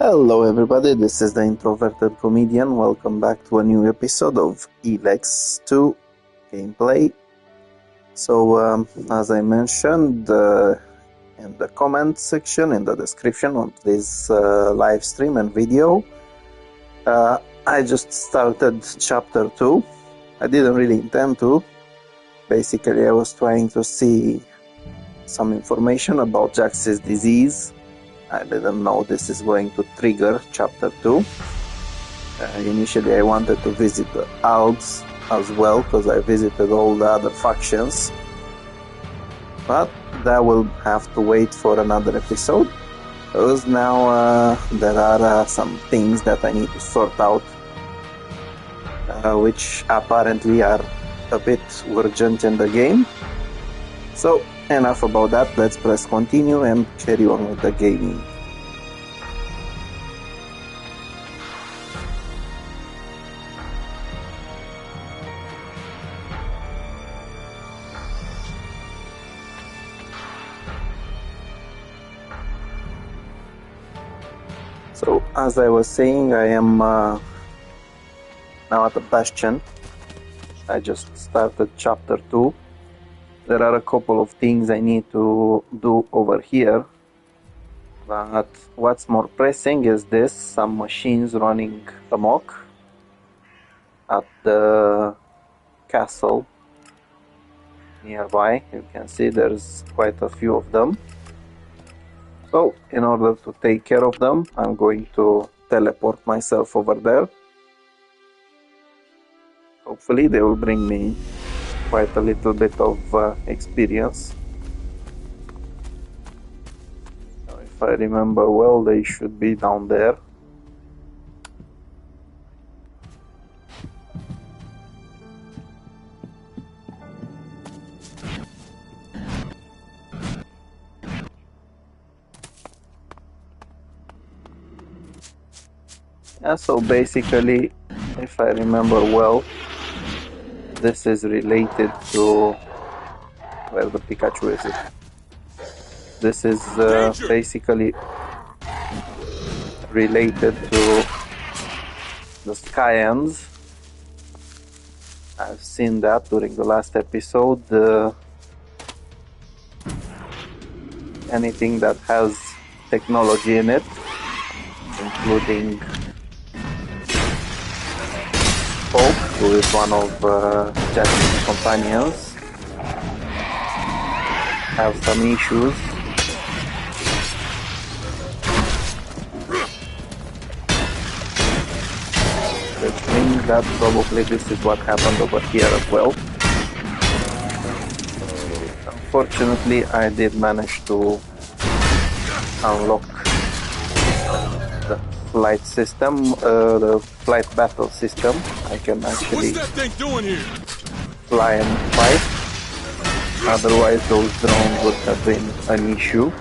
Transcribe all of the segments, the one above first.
Hello everybody, this is the Introverted Comedian. Welcome back to a new episode of Elex 2 gameplay. So, as I mentioned in the comment section, in the description of this live stream and video, I just started chapter 2. I didn't really intend to. Basically, I was trying to see some information about Jax's disease. I didn't know this is going to trigger chapter 2. Initially I wanted to visit the Alps as well, because I visited all the other factions. But that will have to wait for another episode, because now there are some things that I need to sort out, which apparently are a bit urgent in the game. So enough about that, let's press continue and carry on with the gaming. So as I was saying, I am now at the Bastion. I just started chapter 2. There are a couple of things I need to do over here, but what's more pressing is this: some machines running amok at the castle nearby. You can see there's quite a few of them. So in order to take care of them, I'm going to teleport myself over there. Hopefully they will bring me quite a little bit of experience. Now, if I remember well, they should be down there. Yeah, so basically, if I remember well, this is related to where the Pikachu is. This is basically related to the Skyans. I've seen that during the last episode. Anything that has technology in it, including Pope, who is one of Jackson's companions, have some issues. Which means that probably this is what happened over here as well. Unfortunately, I did manage to unlock the flight system, the flight battle system. I can actually fly and fight. Otherwise those drones would have been an issue.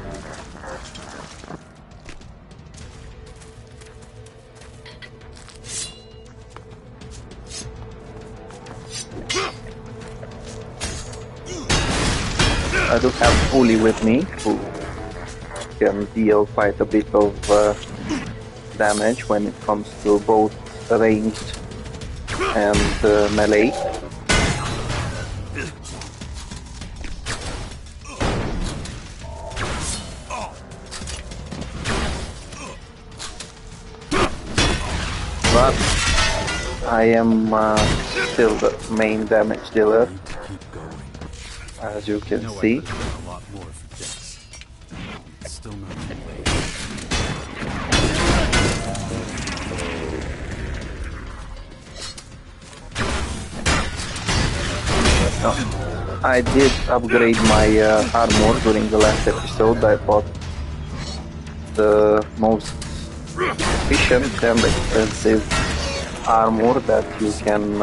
I do have Uli with me, who can deal quite a bit of damage when it comes to both ranged and melee. But I am still the main damage dealer, as you can see. I did upgrade my armor during the last episode. I bought the most efficient and expensive armor that you can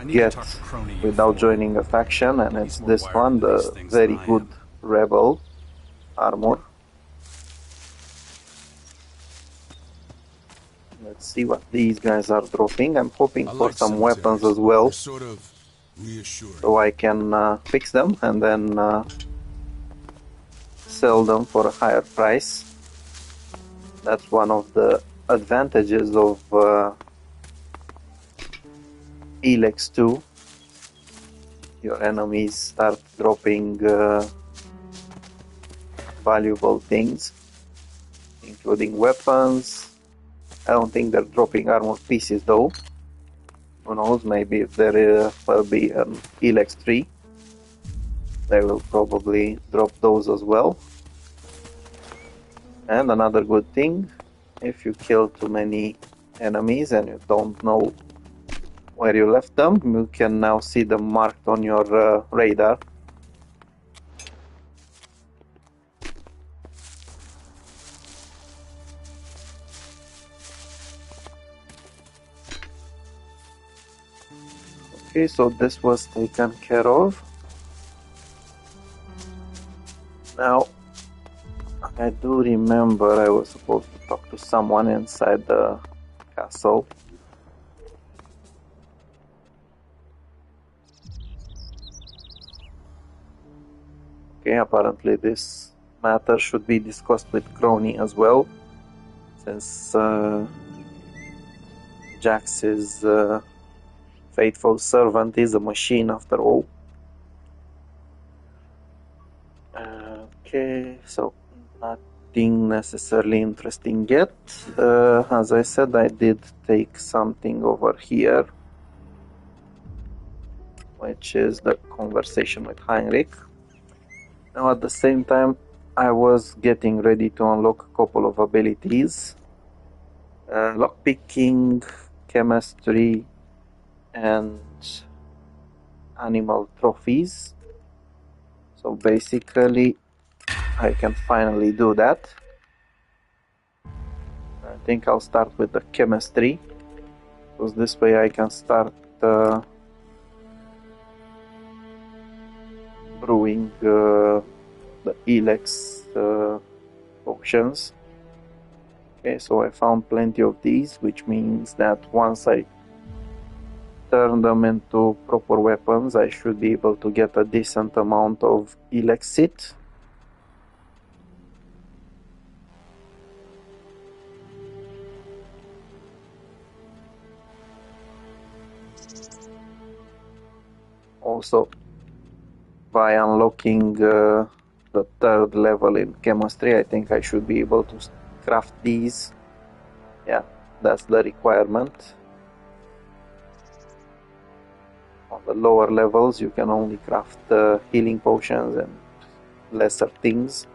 get without joining a faction, and it's this one, the very good rebel armor. Let's see what these guys are dropping. I'm hoping for some weapons as well, so I can fix them and then sell them for a higher price. That's one of the advantages of Elex 2. Your enemies start dropping valuable things, including weapons. I don't think they're dropping armor pieces though. Who knows, maybe if there will be an Elex 3, they will probably drop those as well. And another good thing, if you kill too many enemies and you don't know where you left them, you can now see them marked on your radar. Okay, so this was taken care of. Now, I do remember I was supposed to talk to someone inside the castle. Okay, apparently this matter should be discussed with Crony as well, since Jax's faithful servant is a machine after all. Okay, so nothing necessarily interesting yet. As I said, I did take something over here, which is the conversation with Heinrich. Now at the same time, I was getting ready to unlock a couple of abilities. Lockpicking, chemistry, and animal trophies. So basically, I can finally do that. I think I'll start with the chemistry, because this way I can start brewing the Elex potions. Okay, so I found plenty of these, which means that once I turn them into proper weapons, I should be able to get a decent amount of Elexit. Also, by unlocking the third level in chemistry, I think I should be able to craft these. Yeah, that's the requirement. On the lower levels, you can only craft healing potions and lesser things.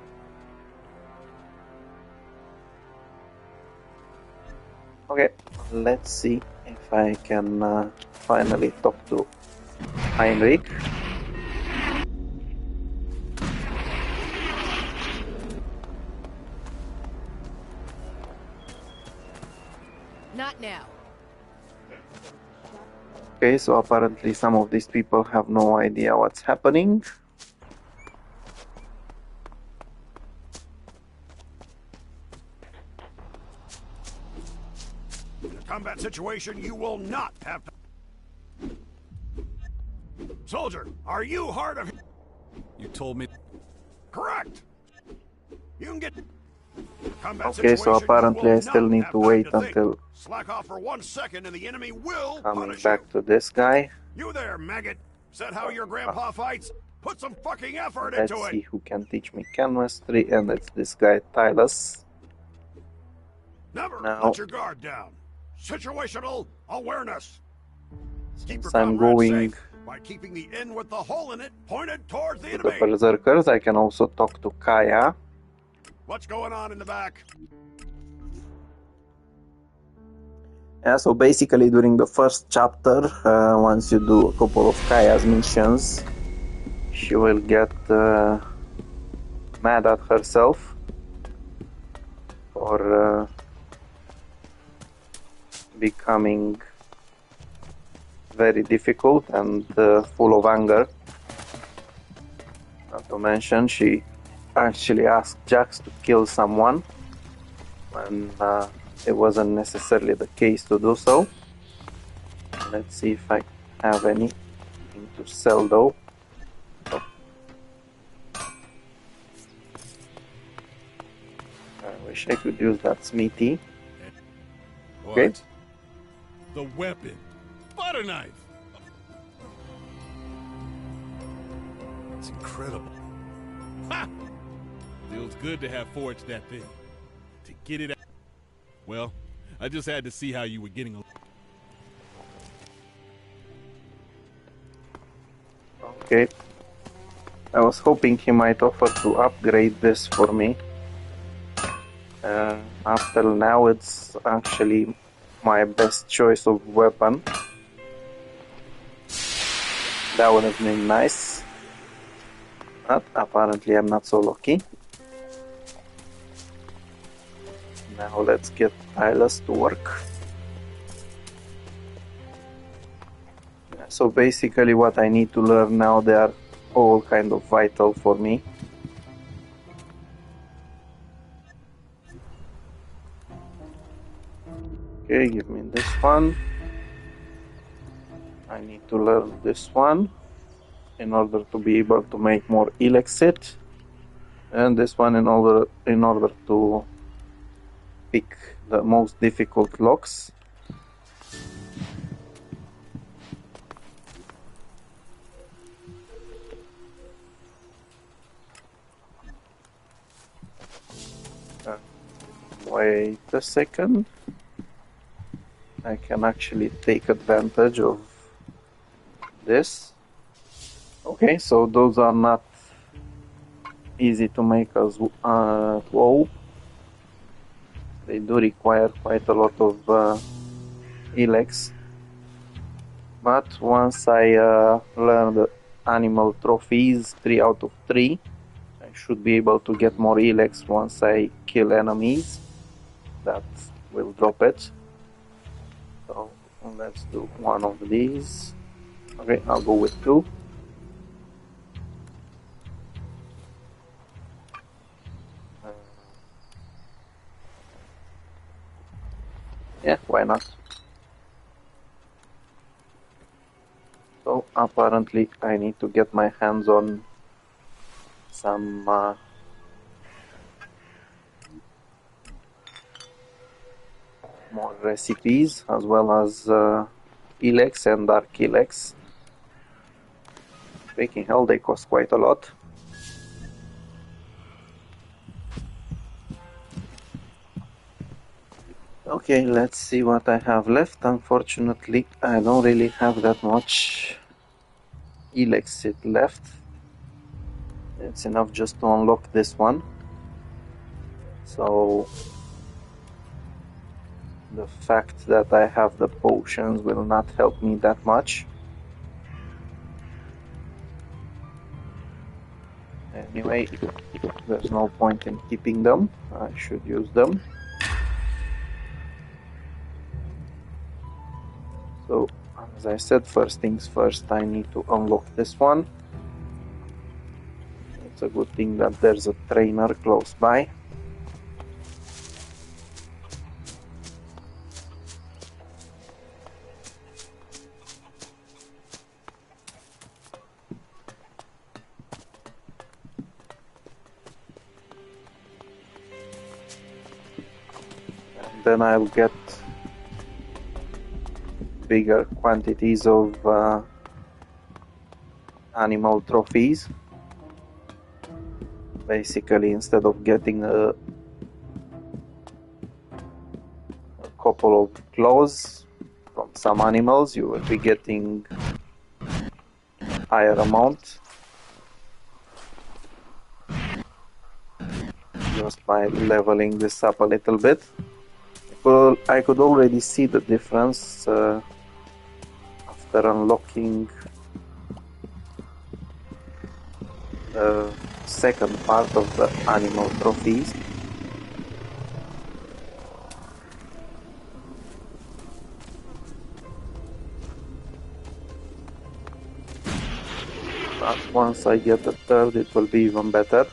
Okay, let's see if I can finally talk to Heinrich. Not now. Okay, so apparently some of these people have no idea what's happening. In a combat situation, you will not have to... Soldier, are you hard of... You told me... Correct! You can get... Combat Okay, so situation, apparently you will I still not need have to time wait to think. until Slack off for 1 second and the enemy will coming punish back you. to this guy. You there, maggot. Is that how your grandpa fights? Put some fucking effort Let's into see it. who can teach me chemistry, and it's this guy Tylus. Never Now, let your guard down. Situational awareness. Keep your since I'm comrades going safe by keeping the end with the hole in it pointed towards the to the enemy. Berserkers, I can also talk to Kaya. What's going on in the back? Yeah, so basically during the first chapter, once you do a couple of Kaya's missions, she will get mad at herself for becoming very difficult and full of anger. Not to mention, she actually asked Jax to kill someone when it wasn't necessarily the case to do so. Let's see if I have anything to sell though. Wish I could use that smithy. What? Okay. The weapon. Butter knife. It's incredible. Ha! Feels good to have forged that thing. To get it out. Well, I just had to see how you were getting along. Okay. I was hoping he might offer to upgrade this for me. Up till now it's actually my best choice of weapon. That would have been nice. But apparently I'm not so lucky. Now let's get Tyler to work. So basically what I need to learn now, they are all kind of vital for me. Okay, give me this one. I need to learn this one in order to be able to make more Elex, and this one in order to pick the most difficult locks. Wait a second. I can actually take advantage of this. Okay, so those are not easy to make as well. They do require quite a lot of Elex. But once I learn the animal trophies, 3 out of 3, I should be able to get more Elex once I kill enemies. That will drop it. So let's do one of these. Okay, I'll go with 2. Yeah, why not? So apparently I need to get my hands on some more recipes, as well as Elex and Dark Elex. Freaking hell, they cost quite a lot. Okay, let's see what I have left. Unfortunately, I don't really have that much Elex left. It's enough just to unlock this one. So the fact that I have the potions will not help me that much. Anyway, there's no point in keeping them. I should use them. So, as I said, first things first, I need to unlock this one. It's a good thing that there's a trainer close by. And then I'll get bigger quantities of animal trophies. Basically, instead of getting a couple of claws from some animals, you will be getting higher amount just by leveling this up a little bit. I could already see the difference after unlocking the second part of the animal trophies. But once I get the third, it will be even better.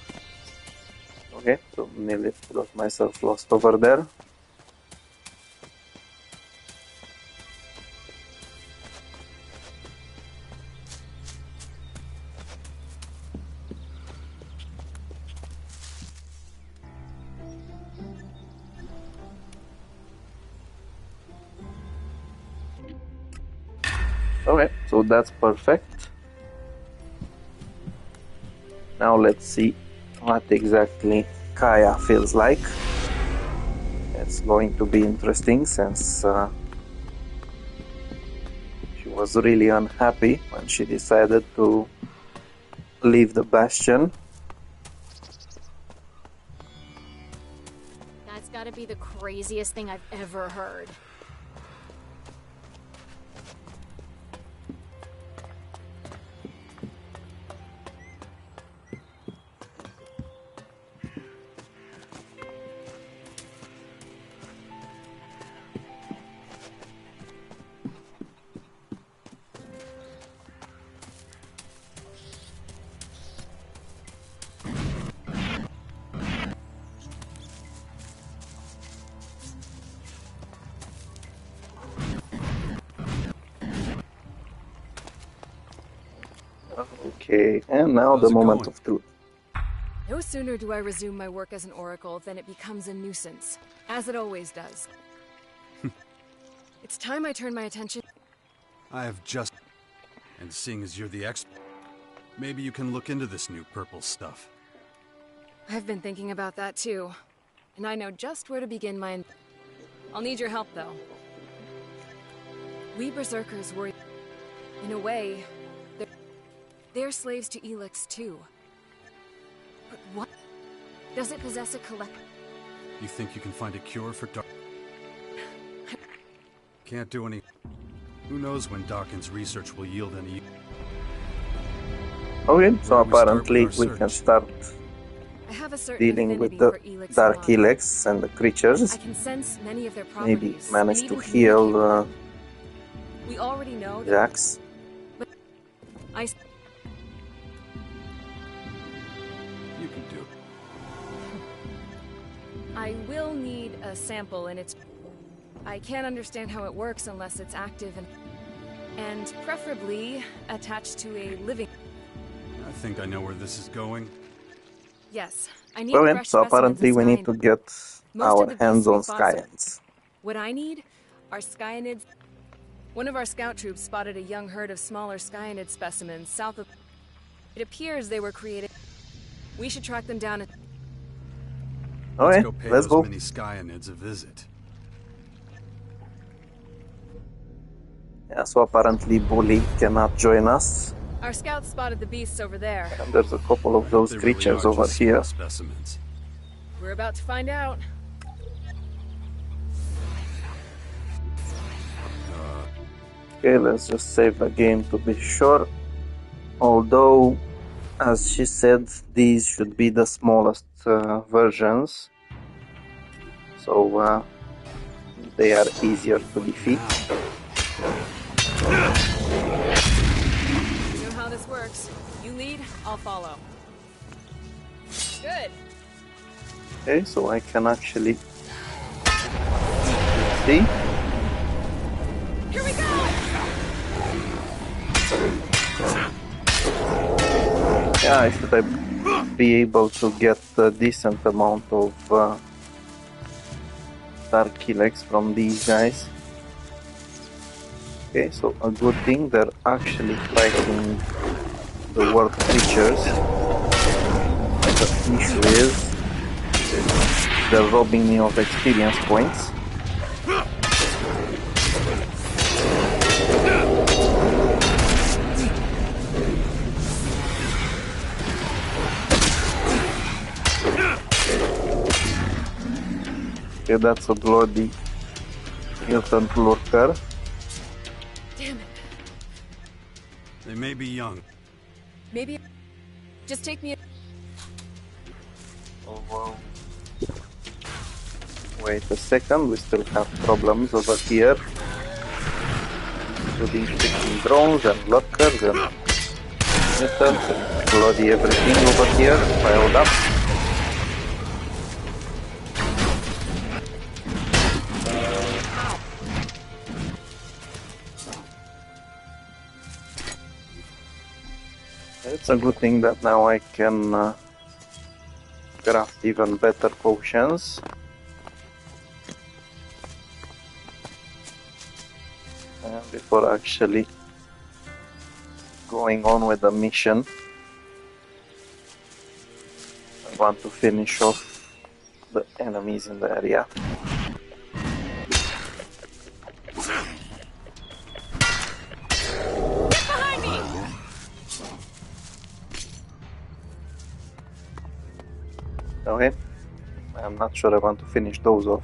Okay, so nearly got myself lost over there. so that's perfect. Now let's see what exactly Kaya feels like. It's going to be interesting since she was really unhappy when she decided to leave the Bastion. That's gotta be the craziest thing I've ever heard. Okay, and now How's the it moment going? of truth. No sooner do I resume my work as an oracle than it becomes a nuisance, as it always does. It's time I turn my attention. I have just... And seeing as you're the expert, maybe you can look into this new purple stuff. I've been thinking about that too, and I know just where to begin my... I'll need your help, though. We Berserkers were... In a way, they're slaves to Elex too. But what? Does it possess a collect... You think you can find a cure for Dark... Can't do any... Who knows when Dawkins' research will yield any... Okay, so Where do we start apparently with our we can search? start I have a certain dealing with affinity the for Elex Dark phenomena. Elex and the creatures. I can sense many of their Maybe properties. manage and to even heal communicate. We already know that Jax. I... You can do it. I will need a sample and it's... I can't understand how it works unless it's active and preferably attached to a living... I think I know where this is going. Yes, I need Okay, fresh so specimens apparently of we need Skyen- to get Most of our the hands beasts on we fought so- Skyans. What I need are Skyanids... One of our scout troops spotted a young herd of smaller Skyanid specimens south of... It appears they were created... We should track them down and... Okay, Let's go pay let's those go. mini Skyanids a visit. Yeah, so apparently Bully cannot join us. Our scouts spotted the beasts over there. And there's a couple of those They really creatures are over just here. small specimens. We're about to find out. Okay, let's just save the game to be sure. Although, as she said, these should be the smallest versions. So they are easier to defeat. You know how this works. You lead, I'll follow. Good. Okay, so I can actually see. Here we go! Yeah, I should be able to get a decent amount of Dark Elex from these guys. Okay, so a good thing they're actually fighting the world creatures. The issue is they're robbing me of experience points. Okay, that's a bloody mutant lurker. Damn it. They may be young. Maybe... Just take me... Oh, wow. Wait a second, we still have problems over here. Including freaking drones and lurkers and mutants and bloody everything over here piled up. It's a good thing that now I can craft even better potions. Before actually going on with the mission. I want to finish off the enemies in the area. Behind me! Okay, I'm not sure I want to finish those off.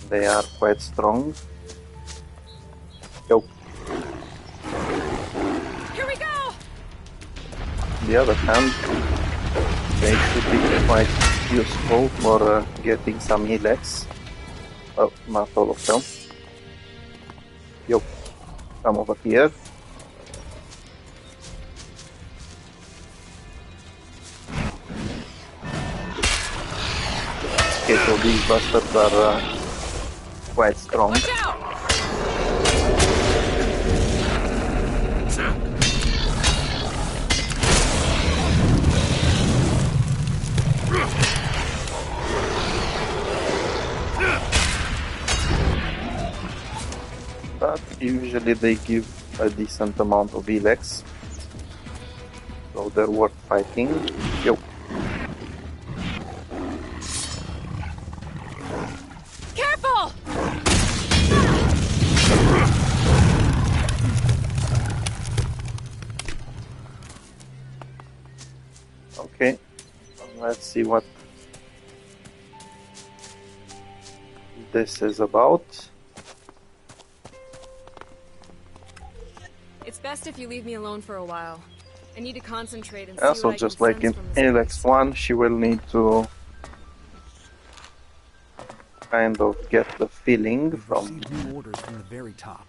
They are quite strong. Yo. Here we go! On the other hand, they could be quite useful for getting some Elex. Well, not all of them. Yo, come over here. Okay, so these bastards are quite strong. Watch out! But usually they give a decent amount of Elex, so they're worth fighting. Yo. Careful! Okay, let's see what this is about. It's best if you leave me alone for a while. I need to concentrate and see Also, what I just can like in sense from this Elex place. 1, she will need to kind of get the feeling We've from received new orders from the very top.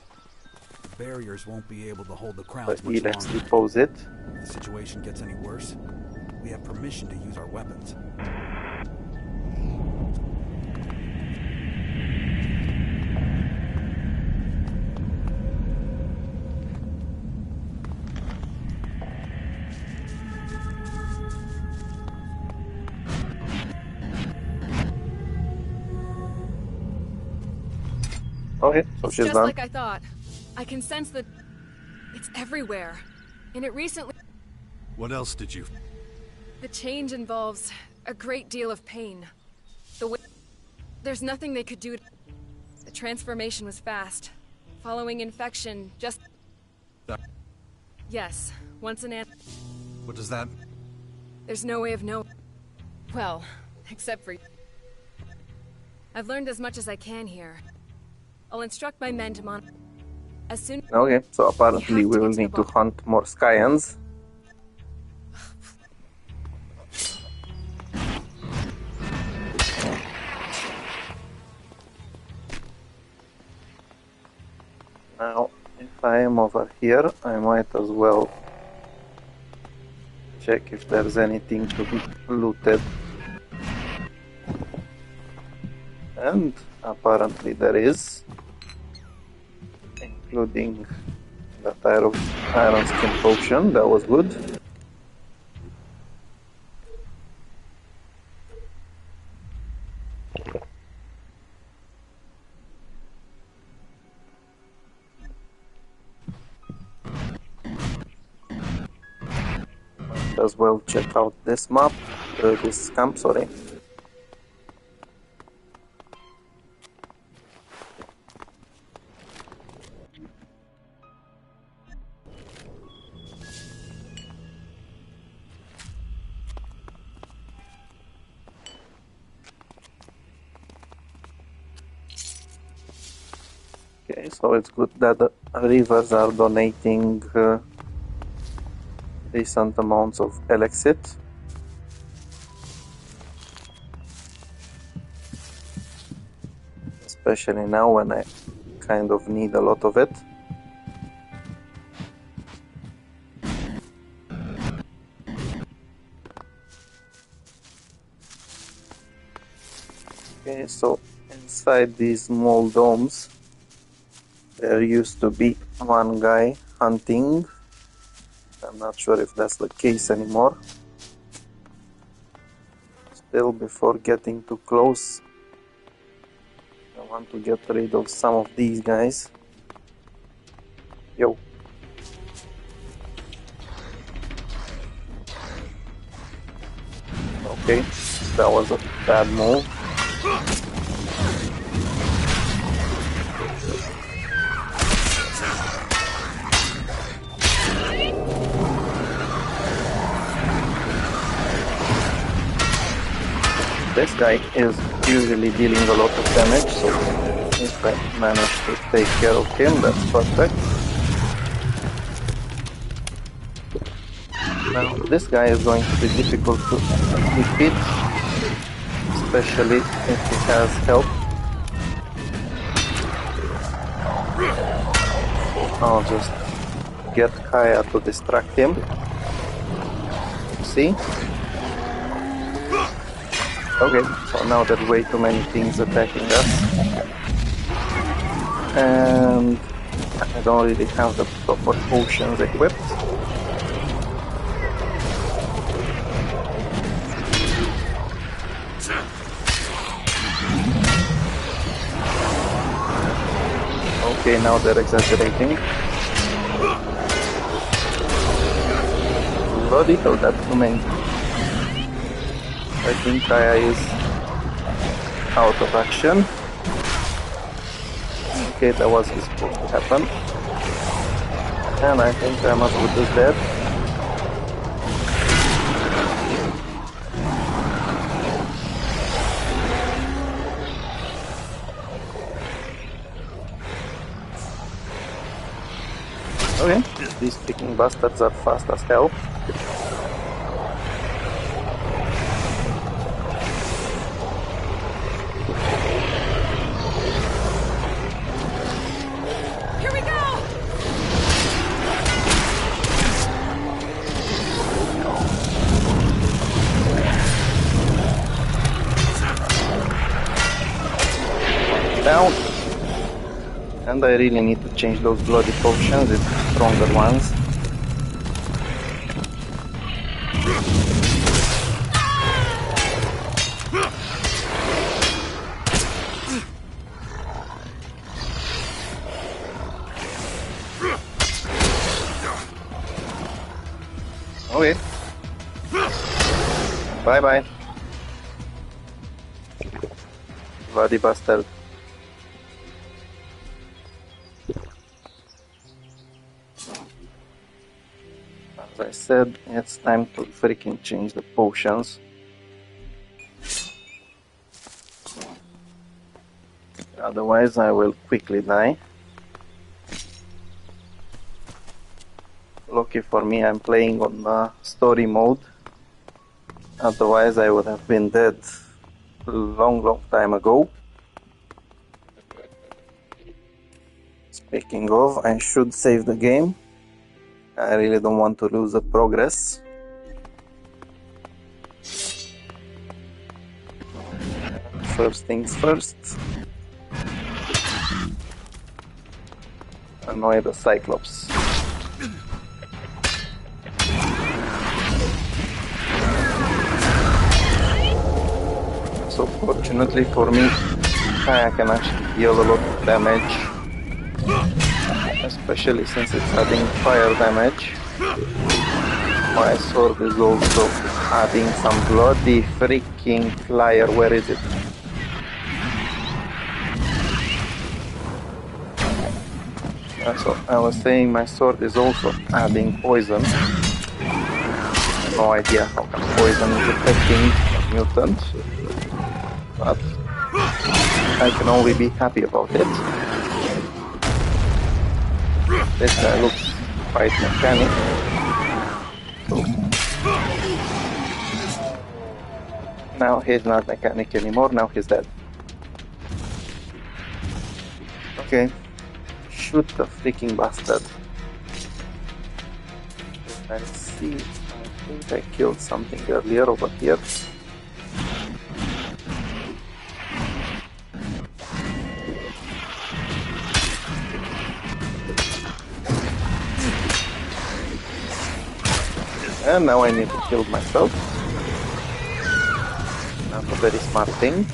The barriers won't be able to hold the the crowds much Elex longer. deposit. If the situation gets any worse, we have permission to use our weapons. Okay, so It's she's just done. like I thought. I can sense that it's everywhere. And it recently... What else did you... The change involves a great deal of pain. The way... There's nothing they could do. The transformation was fast. Following infection, just... Yes, once an What does that... There's no way of knowing. Well, except for... I've learned as much as I can here. I'll instruct my men to as soon... Okay, so apparently You have we to will get to need the to bottom. hunt more Skyans. Now, if I am over here, I might as well check if there's anything to be looted. And apparently there is, including that iron skin potion. That was good. Might as well check out this map, this camp, sorry. Okay, so it's good that the rivers are donating decent amounts of Elexit. Especially now when I kind of need a lot of it. Okay, so inside these small domes there used to be one guy hunting. I'm not sure if that's the case anymore. Still, before getting too close, I want to get rid of some of these guys. Yo. Okay, that was a bad move. This guy is usually dealing a lot of damage, so if I manage to take care of him, that's perfect. Now, this guy is going to be difficult to defeat, especially if he has help. I'll just get Kaya to distract him. See? Okay, so now there's way too many things attacking us. And I don't really have the proper potions equipped. Okay, now they're exaggerating. Bloody hell, that's too many. I think Kaya is out of action. Okay, that was supposed to happen. And I think Amazood is dead. Okay, these picking bastards are fast as hell. Here we go! Down. And I really need to change those bloody potions with stronger ones. Okay. Bye bye. Bloody bastard. As I said, it's time to freaking change the potions. Otherwise I will quickly die. Lucky for me, I'm playing on story mode. Otherwise I would have been dead a long time ago. Speaking of, I should save the game. I really don't want to lose the progress. First things first. Annoy the Cyclops. So fortunately for me, I can actually deal a lot of damage. Especially since it's adding fire damage. My sword is also adding some bloody freaking flyer. Where is it? So I was saying my sword is also adding poison. No idea how much poison is affecting a mutant, but I can only be happy about it. This guy looks quite mechanic. So now he's not mechanic anymore, now he's dead. Okay. Shoot the freaking bastard. Let's see. I think I killed something earlier over here. And now I need to kill myself. Not a very smart thing.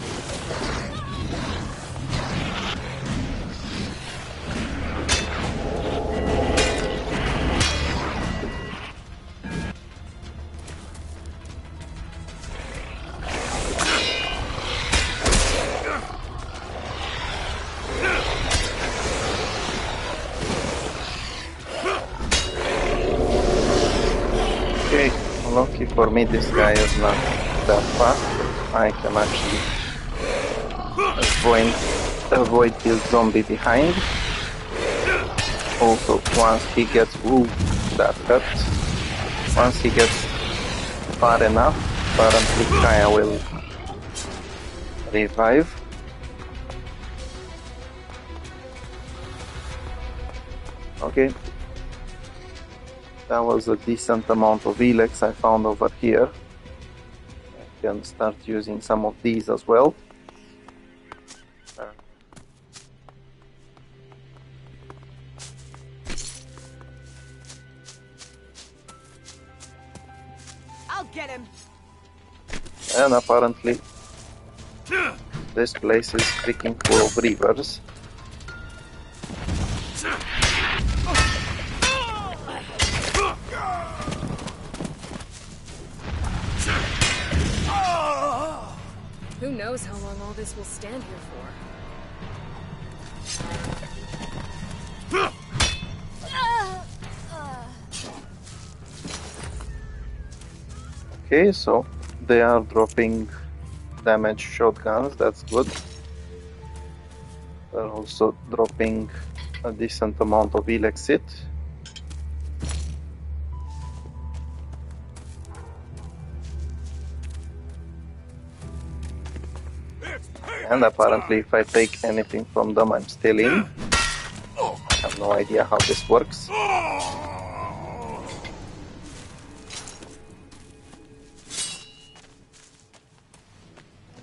Okay, lucky for me this guy is not that fast. I can actually avoid his zombie behind. Also, once he gets... Ooh, that hurt. Once he gets far enough, apparently Kaya will revive. Okay. That was a decent amount of Elex I found over here. I can start using some of these as well. I'll get him. And apparently this place is freaking full of reavers. Who knows how long all this will stand here for? Okay, so they are dropping damage shotguns, that's good. They're also dropping a decent amount of Elexit. And apparently if I take anything from them, I'm still in. I have no idea how this works.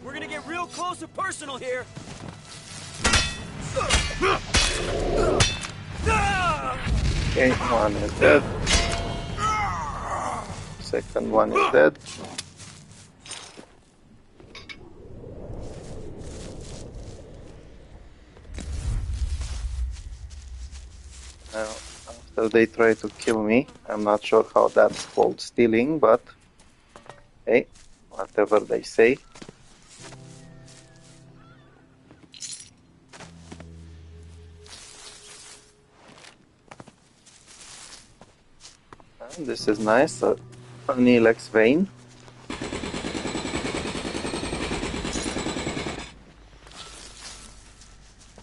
We're gonna get real close and personal here. Okay, one is dead. Second one is dead. Now, after they try to kill me, I'm not sure how that's called stealing, but hey, whatever they say. And this is nice, an Elex vein.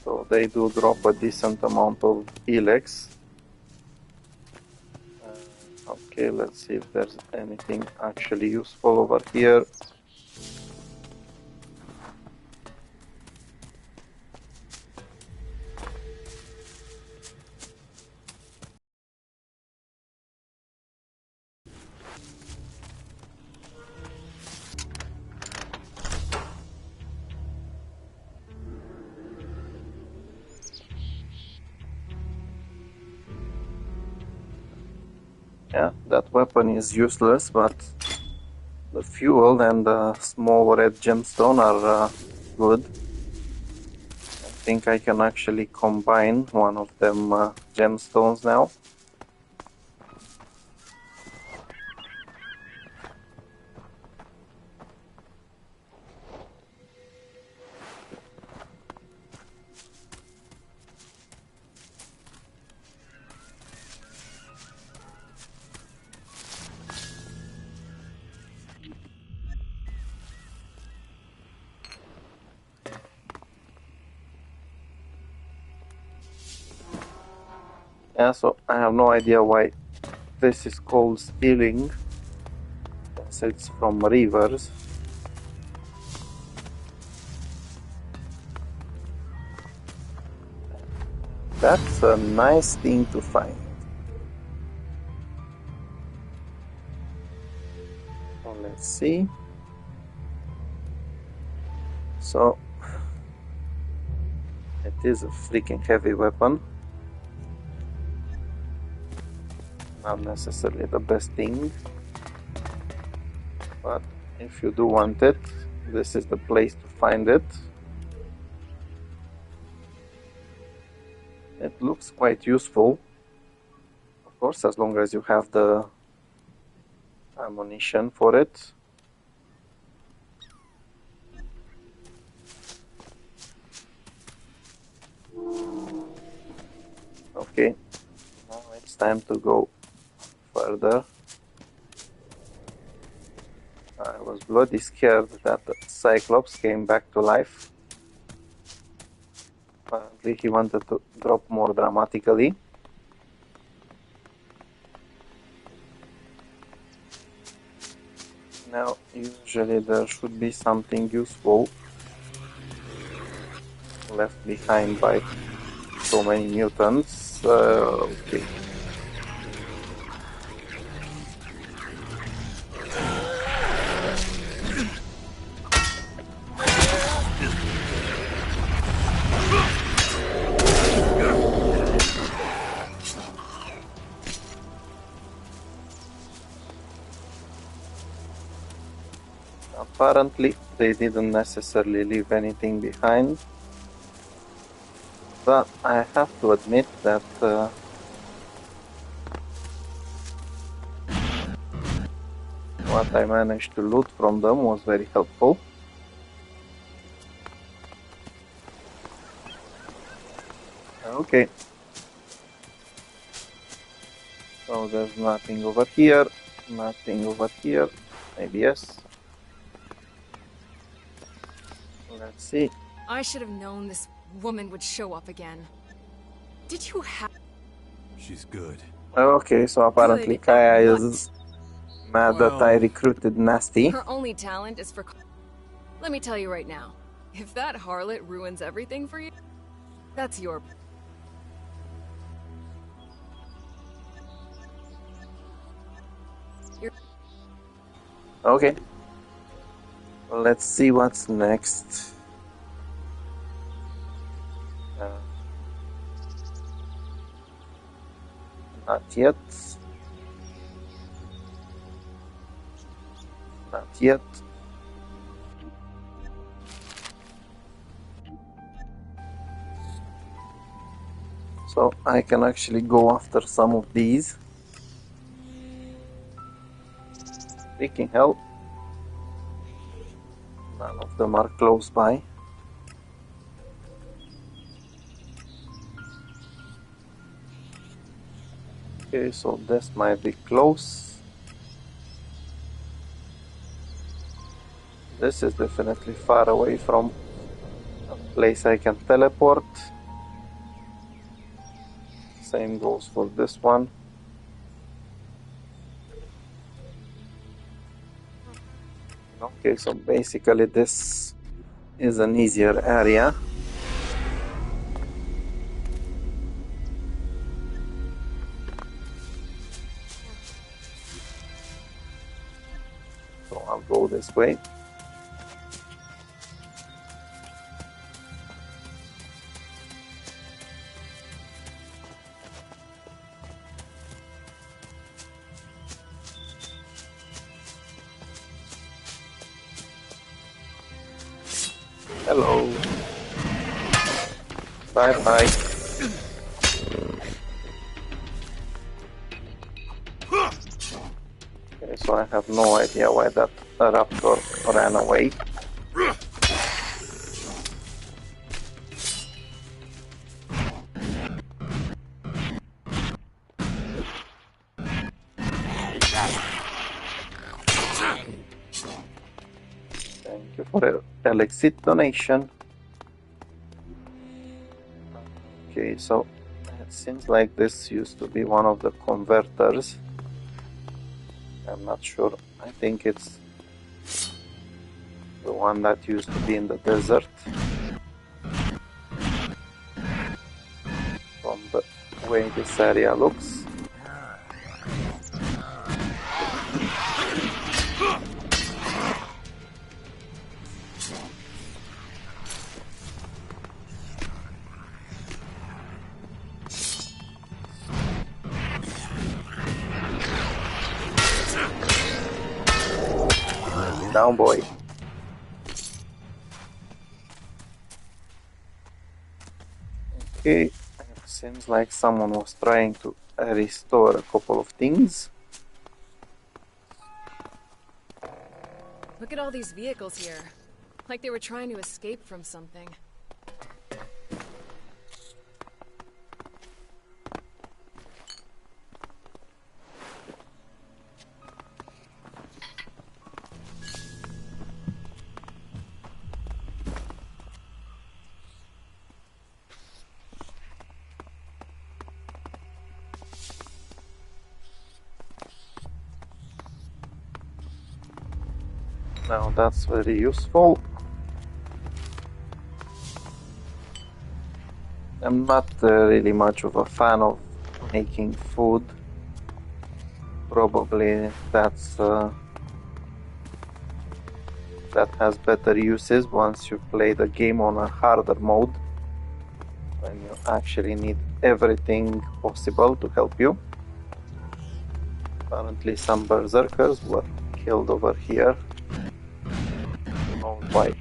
So they do drop a decent amount of Elex. Okay, let's see if there's anything actually useful over here. Yeah, that weapon is useless, but the fuel and the small red gemstone are good. I think I can actually combine one of them gemstones now. Yeah, so I have no idea why this is called stealing, since it's from rivers. That's a nice thing to find. So let's see. So it is a freaking heavy weapon. Not necessarily the best thing, but if you do want it, this is the place to find it. It looks quite useful, of course, as long as you have the ammunition for it. Okay, now it's time to go further. I was bloody scared that the Cyclops came back to life. Apparently he wanted to drop more dramatically. Now, usually there should be something useful left behind by so many mutants. Okay. Apparently, they didn't necessarily leave anything behind, but I have to admit that what I managed to loot from them was very helpful. Okay. So there's nothing over here, nothing over here. Maybe yes. Let's see. I should have known this woman would show up again. Did you have... She's good. Okay, so apparently Good Kaya at is mad that I recruited Nasty. Her only talent is for... Let me tell you right now, if that harlot ruins everything for you, that's your... Okay. Let's see what's next. Not yet. Not yet. So I can actually go after some of these. Freaking hell. None of them are close by. Okay, so this might be close. This is definitely far away from a place I can teleport. Same goes for this one. Okay, so basically this is an easier area. So I'll go this way. Hello. Bye bye. Okay, so I have no idea why that raptor ran away. Thank you for your Elexit donation. Okay, so it seems like this used to be one of the converters. I'm not sure. I think it's the one that used to be in the desert. From the way this area looks. Down, boy. Okay, it seems like someone was trying to restore a couple of things. Look at all these vehicles here. Like they were trying to escape from something. Now that's very useful. I'm not really much of a fan of making food. Probably that has better uses once you play the game on a harder mode, when you actually need everything possible to help you. Apparently some berserkers were killed over here. Don't know why.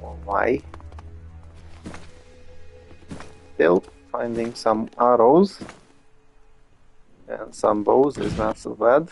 Or why. Still, finding some arrows and some bows is not so bad.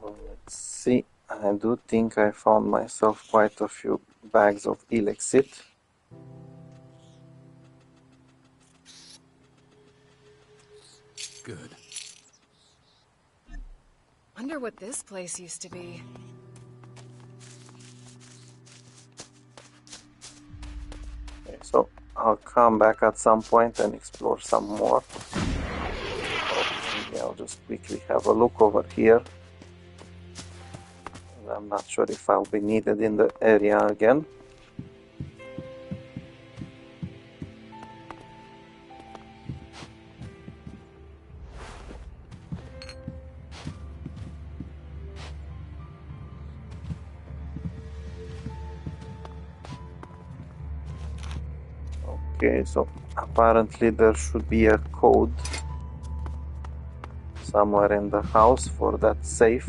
Let's see, I do think I found myself quite a few bags of Elexit. Good. Wonder what this place used to be. Okay, so I'll come back at some point and explore some more. Maybe I'll just quickly have a look over here. I'm not sure if I'll be needed in the area again. Okay, so apparently there should be a code somewhere in the house for that safe.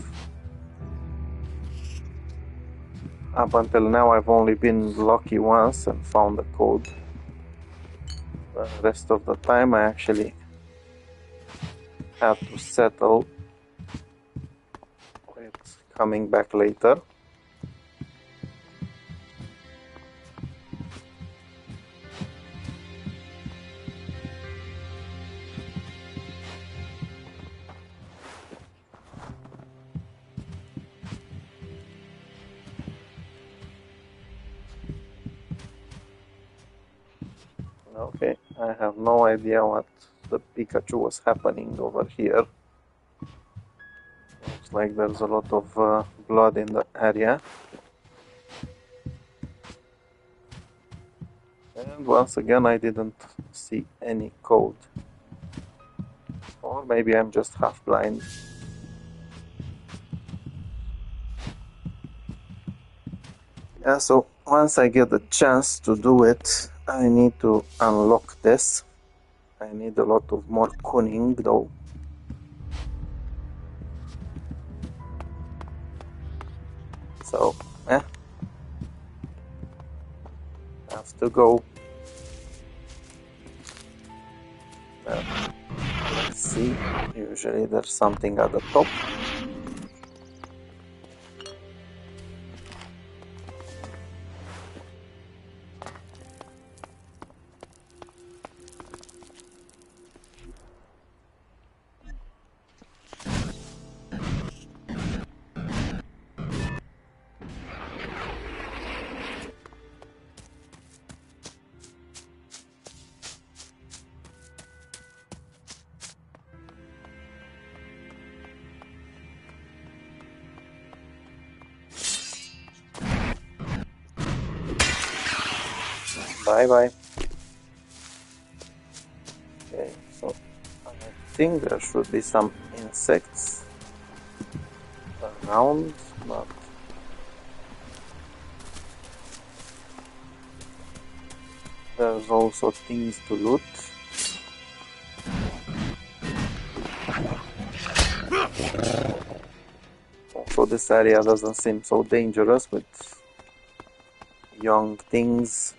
Up until now I've only been lucky once and found the code. The rest of the time I actually had to settle with coming back later. Okay, I have no idea what the Pikachu was happening over here. Looks like there's a lot of blood in the area. And once again I didn't see any code. Or maybe I'm just half blind. Yeah, so once I get the chance to do it, I need to unlock this. I need a lot of more cunning though. So, have to go. Let's see, usually there's something at the top. Bye bye. Okay, so I think there should be some insects around, but there's also things to loot. Also, this area doesn't seem so dangerous with young things.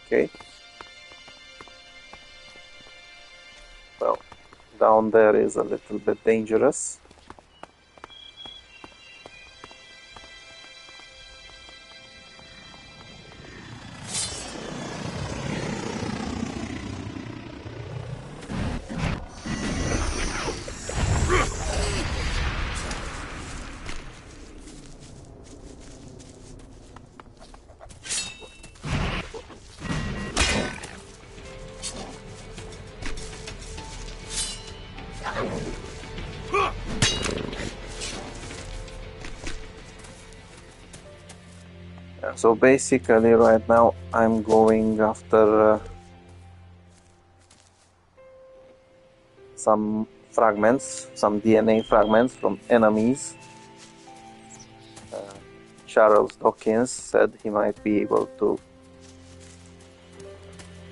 Okay. Well, down there is a little bit dangerous. So basically right now I'm going after some fragments, some DNA fragments from enemies. Charles Dawkins said he might be able to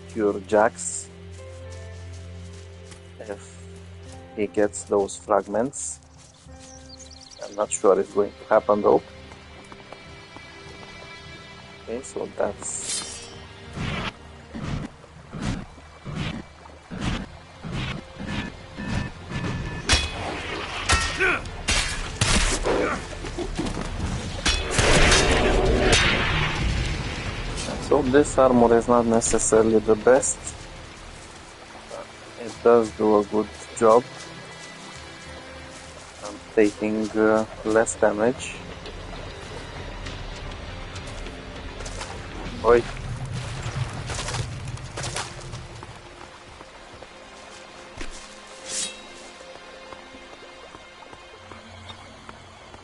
cure Jax if he gets those fragments. I'm not sure it's going to happen though. Okay, so that's... So this armor is not necessarily the best. It does do a good job. I'm taking less damage. Oi.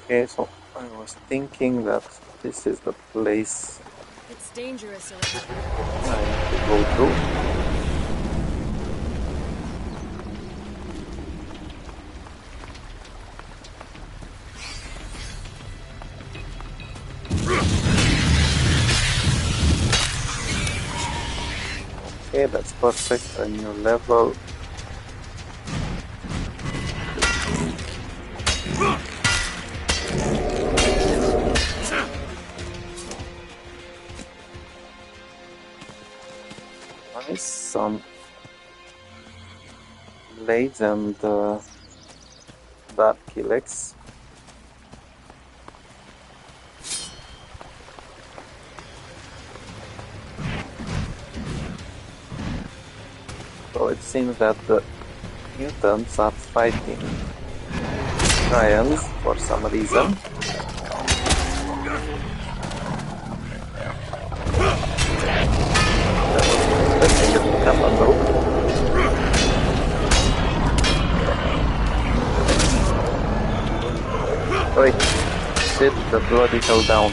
Okay, so I was thinking that this is the place It's dangerous around here. I need to go to. Okay, that's perfect. A new level. Nice. Some blades and dark Elex. So it seems that the mutants are fighting giants for some reason. Let's see what happens though. Wait, sit the bloody hell down.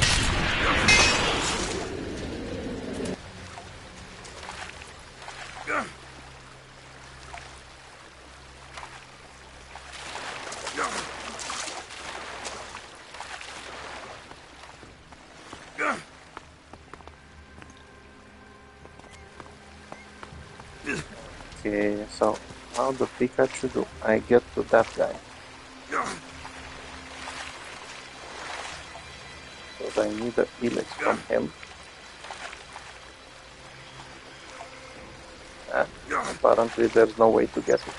Okay, so how the Pikachu do I get to that guy? Because I need the Elex from him. Apparently there's no way to get it.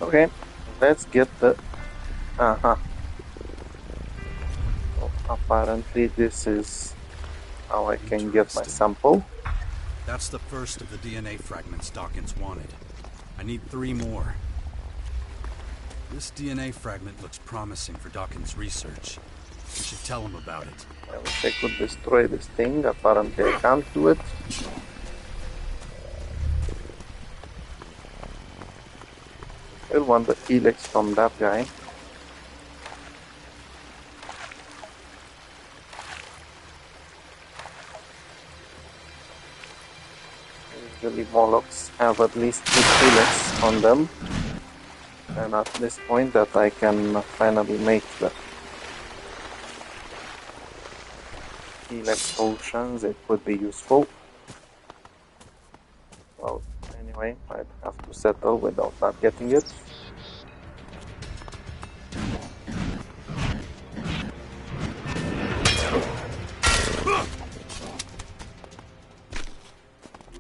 Okay, let's get the... So apparently this is how I can get my sample. That's the first of the DNA fragments Dawkins wanted. I need 3 more. This DNA fragment looks promising for Dawkins' research. We should tell him about it. I wish I could destroy this thing. Apparently I can't do it. Still want the Elex from that guy. Usually Molochs have at least 2 Elex on them. And at this point that I can finally make the Elex potions, it would be useful. Well, anyway, I'd have to settle without not getting it.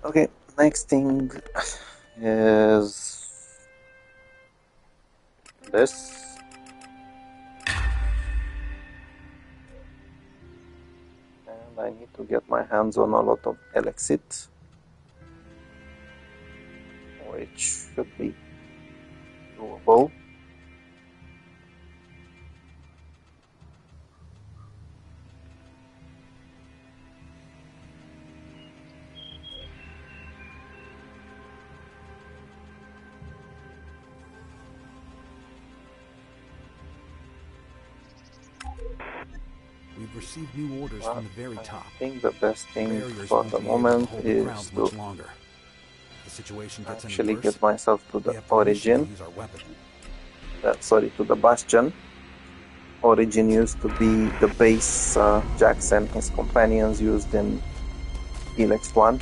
Okay, next thing is this. And I need to get my hands on a lot of Elexit, which should be doable. received new orders Well, from the very I top. think the best thing Barriers for won't the be able to moment hold the is crowds to much longer. If the situation gets any actually worse, get myself to we the have permission origin. to use our weapon. Sorry, to the Bastion. Origin used to be the base Jax and his companions used in Elex 1.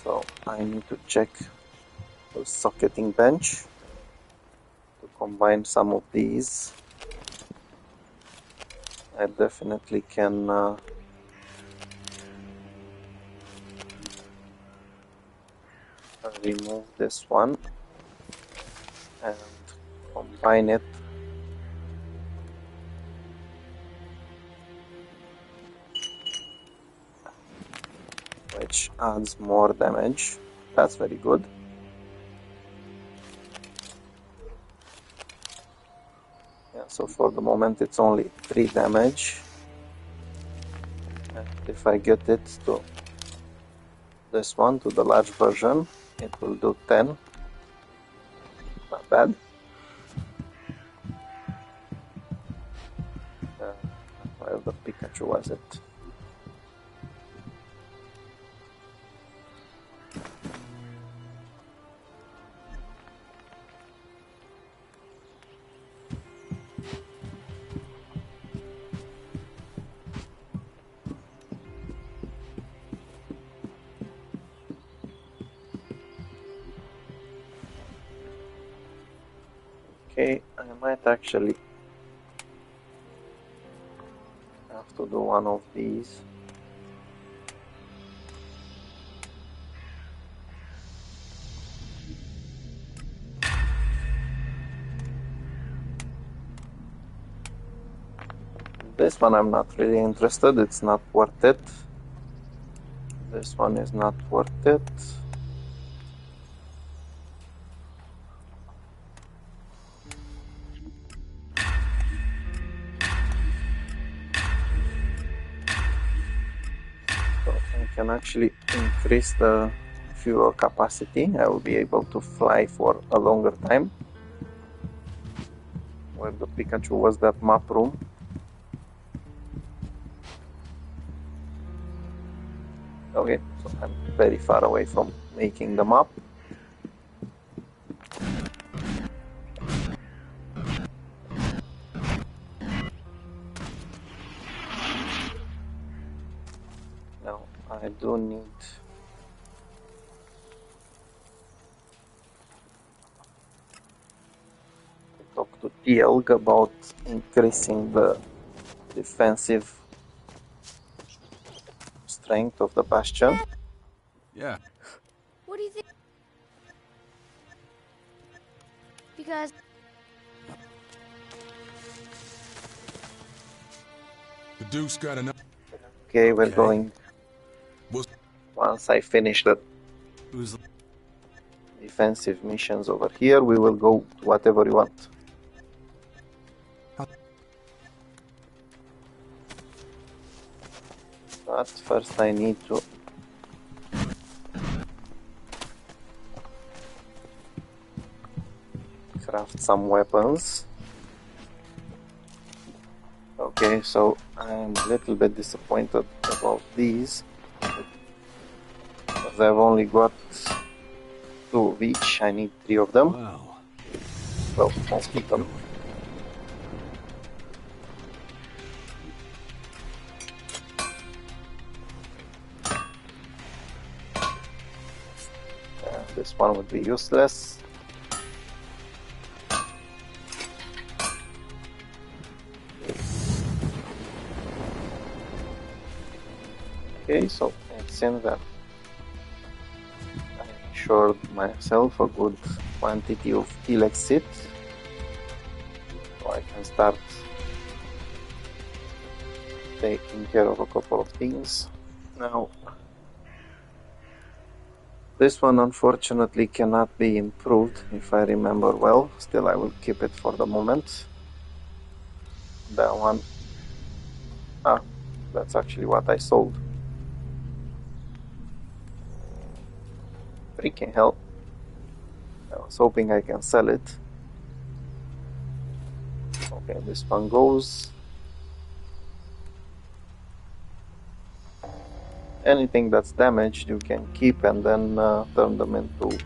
So I need to check the socketing bench to combine some of these. I definitely can remove this one and combine it which adds more damage. That's very good. Yeah, so for the moment it's only 3 damage. And if I get it to this one, to the large version, it will do 10. Not bad. Where the Pikachu was it? Okay, I might actually have to do one of these. This one I'm not really interested, it's not worth it. This one is not worth it. So I can actually increase the fuel capacity. I will be able to fly for a longer time. Where the Pikachu was that map room. Okay, so I'm very far away from making the map. Now I do need to talk to Dielg about increasing the defensive strength of the Bastion. Yeah. What do you think? Because The Duke's got enough. Okay, we're Okay. going. Once I finish the Who's defensive missions over here, we will go to whatever you want. But first I need to craft some weapons. Okay, so I'm a little bit disappointed about these, because I've only got 2 of each. I need 3 of them. Wow. Well, Let's most keep of them. going. This one would be useless. Okay, so it seems that I ensured myself a good quantity of Elex seeds, so I can start taking care of a couple of things. Now, this one unfortunately cannot be improved if I remember well. Still, I will keep it for the moment. That one, that's actually what I sold. Freaking hell. I was hoping I can sell it. So Okay, this one goes. Anything that's damaged you can keep and then turn them into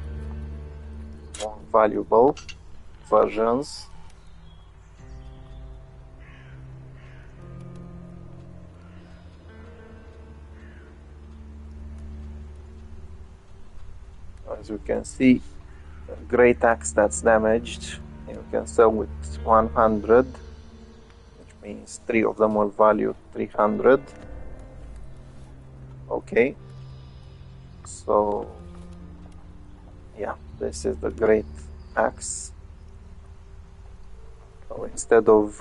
more valuable versions. As you can see, a great axe that's damaged you can sell with 100, which means 3 of them will value 300. Okay, so yeah, this is the great axe. So instead of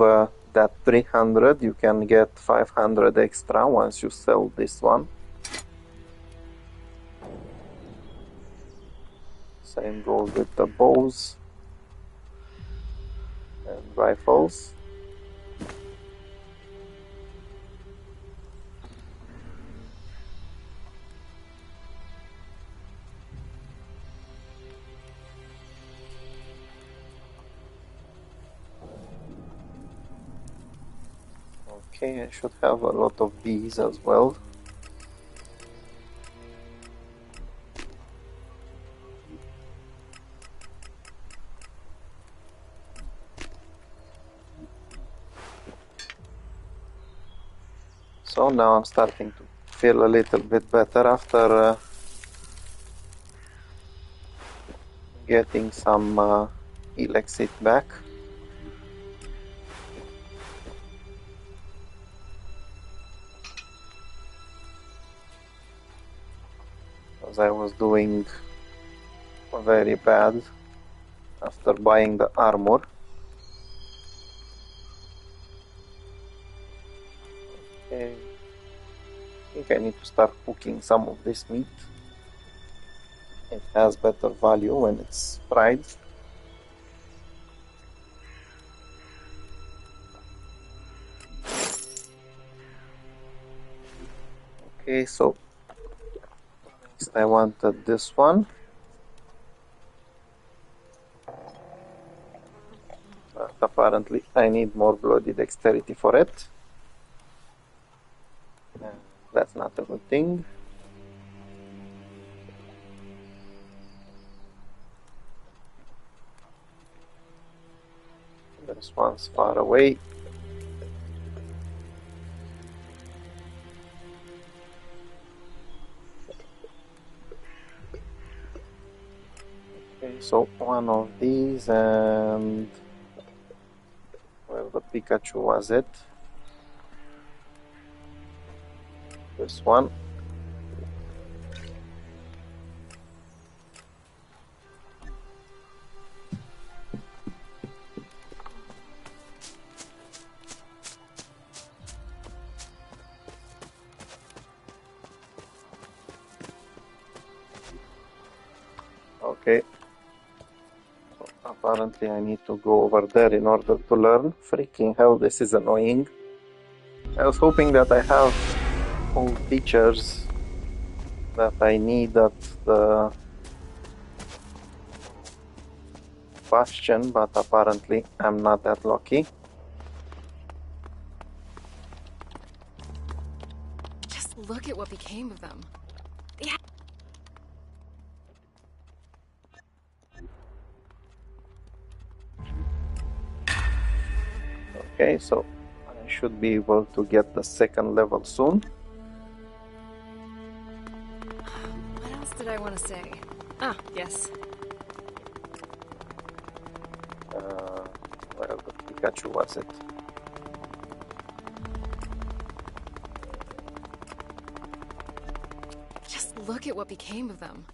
that 300, you can get 500 extra once you sell this one. Same goes with the bows and rifles. Okay, I should have a lot of these as well. So now I'm starting to feel a little bit better after getting some Elex back. As I was doing very bad after buying the armor. Okay. I think I need to start cooking some of this meat. It has better value when it's fried. Okay, so next I wanted this one. But apparently I need more bloody dexterity for it. And that's not a good thing. This one's far away. Okay, so one of these, and where the Pikachu was it? This one. Okay. So apparently I need to go over there in order to learn. Freaking hell, this is annoying. I was hoping that I have all features that I need at the Bastion, but apparently I'm not that lucky. Just look at what became of them. They had Okay, so I should be able to get the second level soon. What else did I want to say? Ah, yes. Where the Pikachu was it? Just look at what became of them.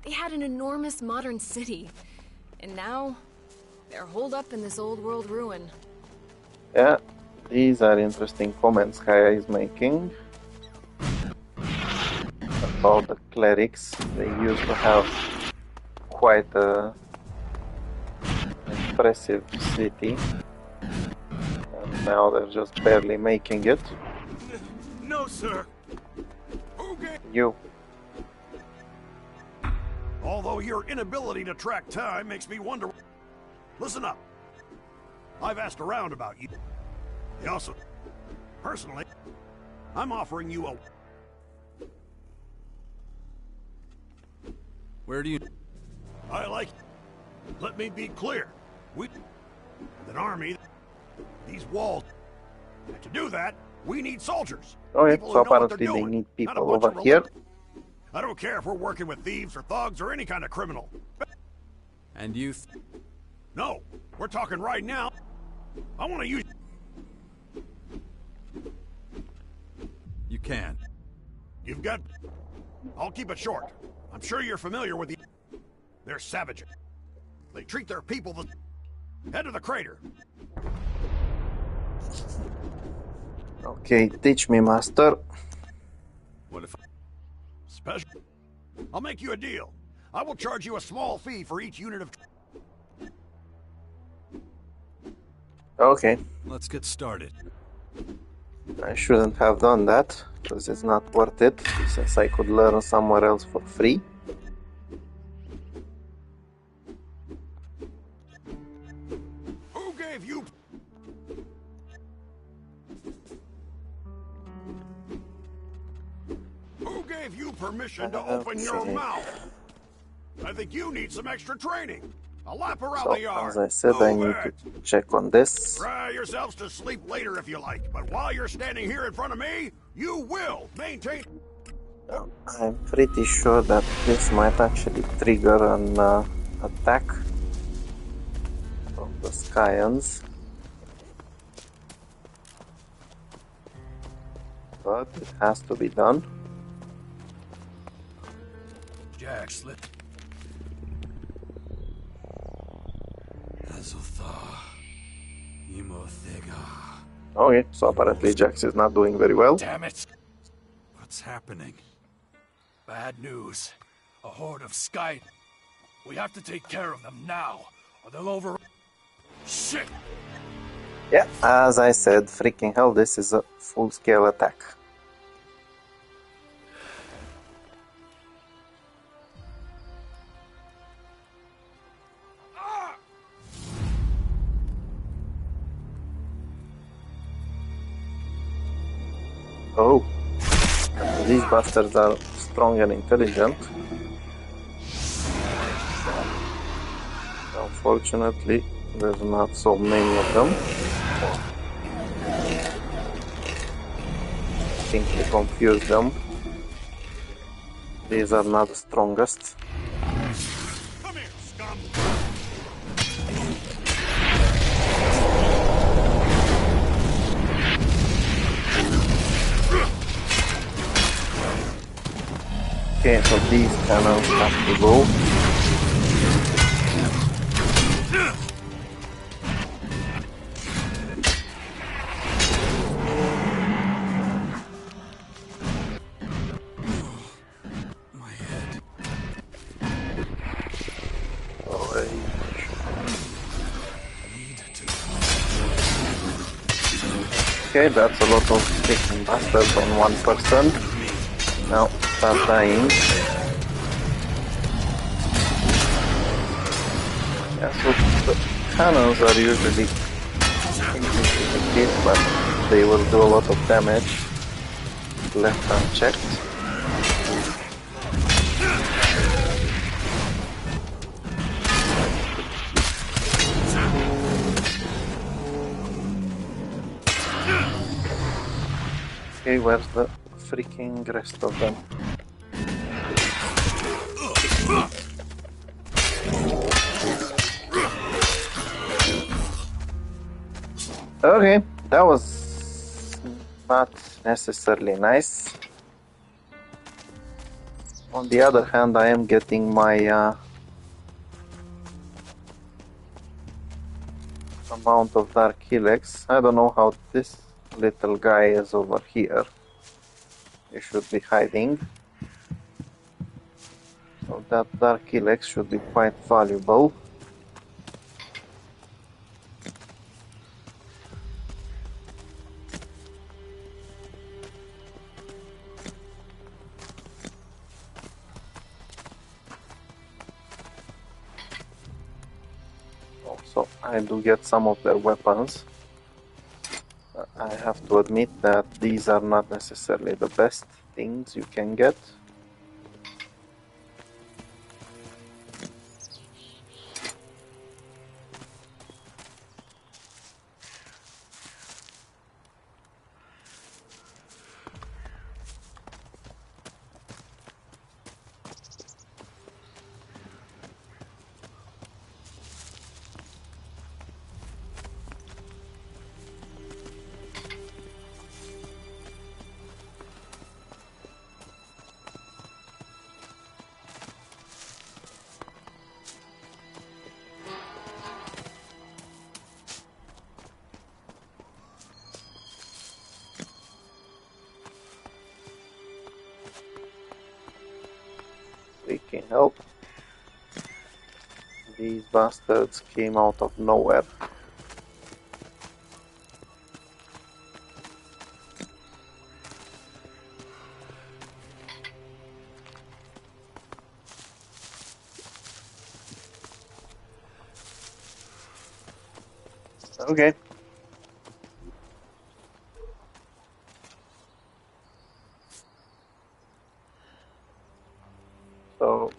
They had an enormous modern city. And now, they're holed up in this old world ruin. Yeah, these are interesting comments Kaya is making about the clerics. They used to have quite a impressive city, and now they're just barely making it. No, sir. Okay. You. Although your inability to track time makes me wonder. Listen up. I've asked around about you. They also... Personally, I'm offering you a... Where do you... I like... Let me be clear. We... An army... These walls... And to do that, we need soldiers. Okay, People so who know what they're apparently they doing, need not a people bunch over of here. I don't care if we're working with thieves or thugs or any kind of criminal. And you... No, we're talking right now. I want to use... You can. You've got... I'll keep it short. I'm sure you're familiar with the... They're savages. They treat their people the... Head of the crater. Okay, teach me, master. What if... Special. I'll make you a deal. I will charge you a small fee for each unit of... Okay, Let's get started. I shouldn't have done that, because it's not worth it, since I could learn somewhere else for free. Who gave you... Who gave you permission to open your mouth? I think you need some extra training. A lap around So, the yard. as I said, I Move need it. to check on this. Cry yourselves to sleep later if you like, but while you're standing here in front of me, you will maintain... I'm pretty sure that this might actually trigger an attack from the Scions. But it has to be done. Jack, slip. Azotha. Imothega. Okay, so apparently Jax is not doing very well. Damn it! What's happening? Bad news. A horde of Sky... We have to take care of them now, or they'll over... Shit! Yeah, as I said, freaking hell, this is a full-scale attack. Oh, these bastards are strong and intelligent. Unfortunately, there's not so many of them. I think we confused them. These are not the strongest. Come here, scum! Okay, so these cannons have to go. My head. Okay, that's a lot of freaking bastards on one person. Now, start dying. Yeah, so the cannons are usually ineffective, but they will do a lot of damage left unchecked. Okay, where's the freaking rest of them? Okay, that was not necessarily nice. On the other hand, I am getting my amount of Dark Elex. I don't know how this little guy is over here. He should be hiding. So that Dark Elex should be quite valuable. So I do get some of their weapons. I have to admit that these are not necessarily the best things you can get. Freaking hell. These bastards came out of nowhere. Okay. So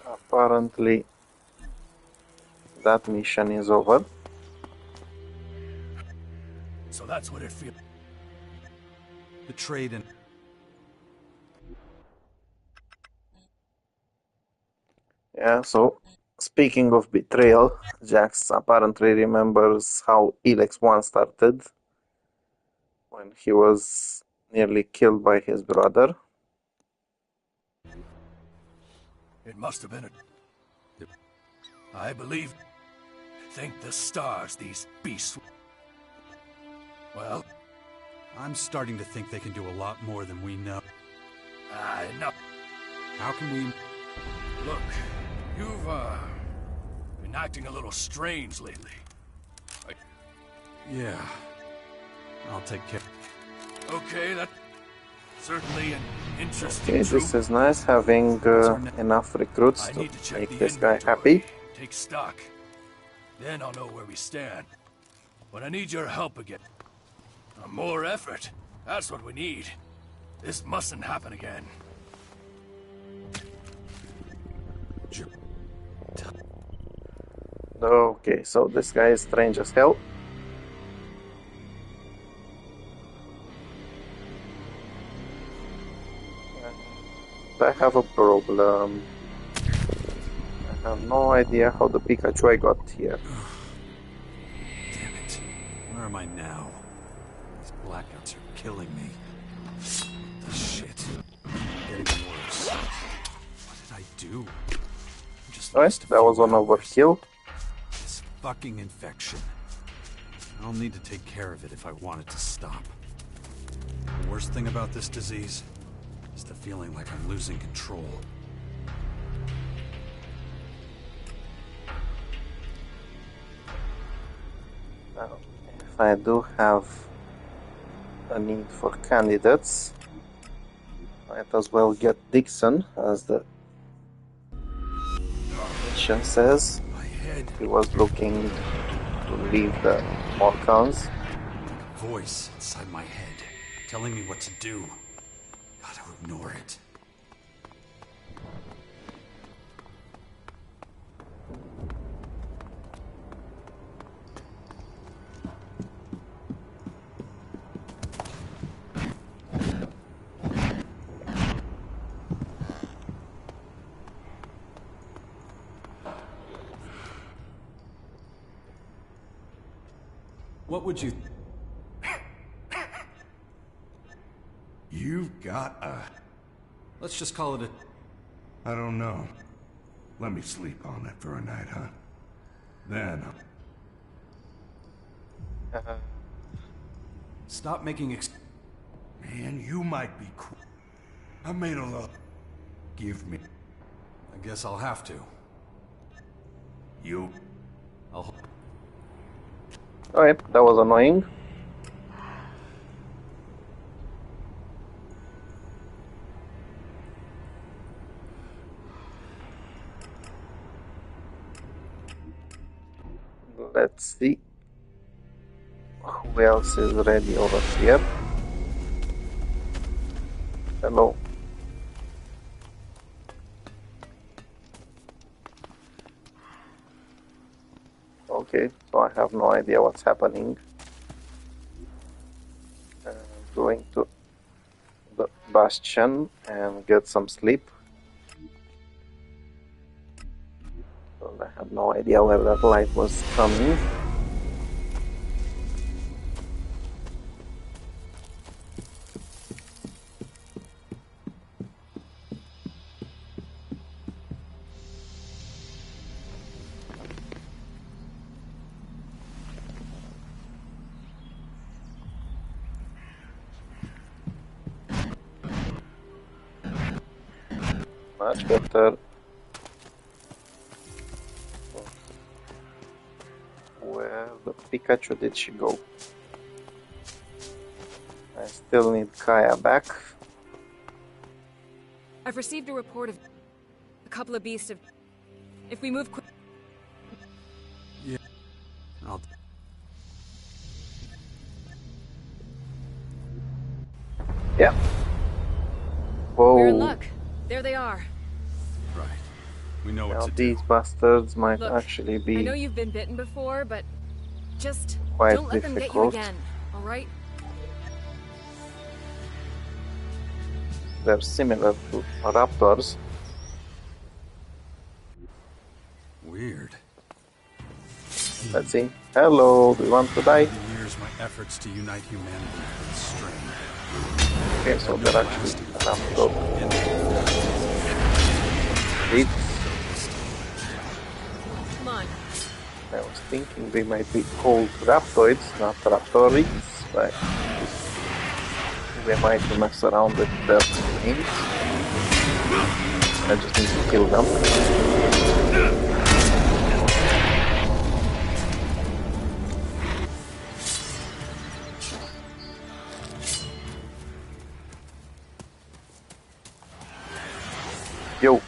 apparently that mission is over. So that's what it feels. Betrayed and... Yeah, so speaking of betrayal, Jax apparently remembers how Elex 1 started when he was nearly killed by his brother. It must have been a... I believe... Think the stars, these beasts... Well... I'm starting to think they can do a lot more than we know. Enough. How can we... Look, you've, been acting a little strange lately. Yeah. I'll take care. Okay, that's certainly an interesting Okay, this is nice, having enough recruits to make this guy happy. Take stock. Then I'll know where we stand. But I need your help again. More effort. That's what we need. This mustn't happen again. Okay, so this guy is strange as hell. I have a problem. I have no idea how the Pikachu I got here. Damn it. Where am I now? These blackouts are killing me. What the shit? Getting worse. What did I do? I just Alright, lost a that few was an hours. overkill. This fucking infection. I'll need to take care of it if I want it to stop. The worst thing about this disease is the feeling like I'm losing control. Now, if I do have a need for candidates, might as well get Dixon, as the mission says. My head. He was looking to leave the Morcans. A voice inside my head telling me what to do. Gotta ignore it. What would you... You've got a... Let's just call it a... I don't know. Let me sleep on it for a night, huh? Then... Stop making Man, you might be cool. I made a lot. Give me... I guess I'll have to. You... I'll... Alright, that was annoying. see who else is ready over here. Hello. Okay, so I have no idea what's happening. Going to the Bastion and get some sleep. So I have no idea where that light was coming. Much better. Where the Pikachu did she go? I still need Kaya back. I've received a report of a couple of beasts of... If we move quick... Yeah. I'll... Yeah. Whoa. We're in luck. There they are. Right. We know what Now to do. these bastards might Look, actually be I know you've been bitten before, but just quite don't let them get you difficult. again, alright? They're similar to raptors. Weird. Let's see. Hello, do you want to die? Over the years, my efforts to unite humanity have been strained. Okay, so they're actually raptor. Come on. I was thinking they might be called raptoids, not raptorids, but we might mess around with their names. I just need to kill them. Yo.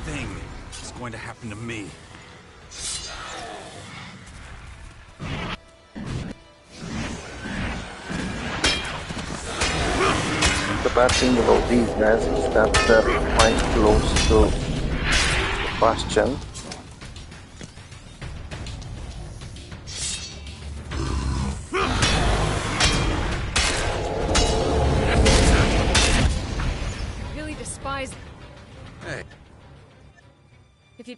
Thing is going to happen to me. The bad thing about these guys is that they're quite close to the Bastion. I really despise... Hey. If you...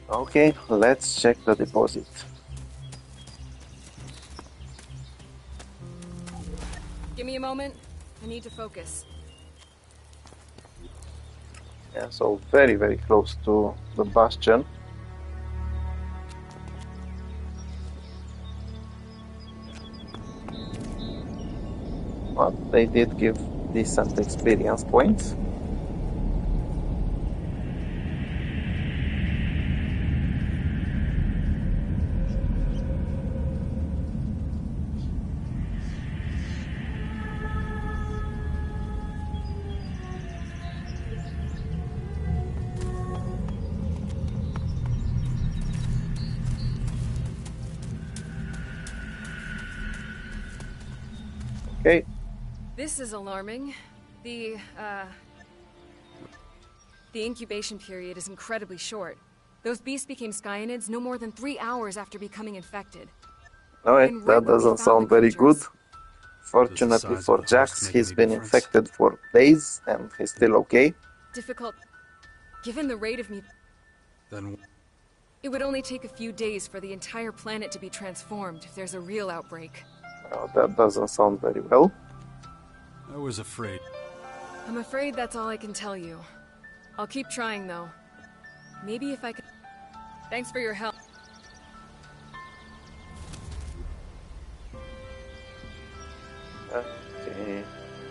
Okay, let's check the deposit. Give me a moment. I need to focus. Yeah, so very, very close to the Bastion. But they did give decent experience points. Okay, This is alarming. The incubation period is incredibly short. Those beasts became skyanids no more than 3 hours after becoming infected. alright, And right that where we doesn't found sound the very good. creatures. Fortunately size for of the host Jax, make he's any been difference? infected for days and he's still okay. Difficult. Given the rate of Then it would only take a few days for the entire planet to be transformed if there's a real outbreak. Well, that doesn't sound very well. I was afraid. I'm afraid that's all I can tell you. I'll keep trying, though. Maybe if I could... Thanks for your help. Okay,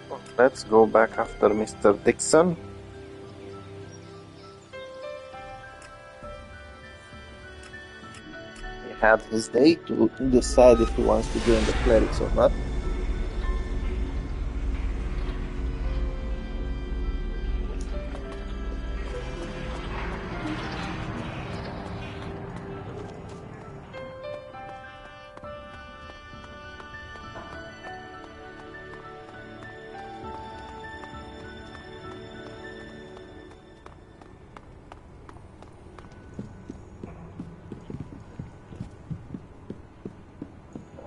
well, let's go back after Mr. Dixon. had his day to decide if he wants to join the clerics or not.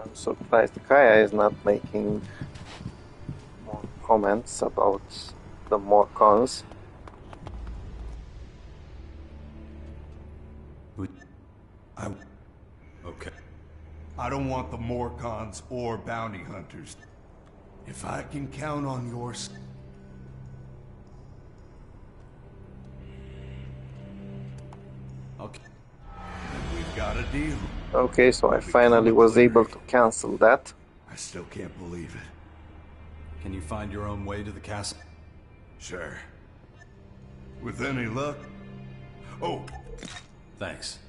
I'm surprised Kaya is not making more comments about the more cons. Okay. I don't want the Morcons or bounty hunters. If I can count on yours. Okay. Then we've got a deal. Okay, so I finally was able to cancel that. I still can't believe it. Can you find your own way to the castle? Sure. With any luck. Oh, Thanks.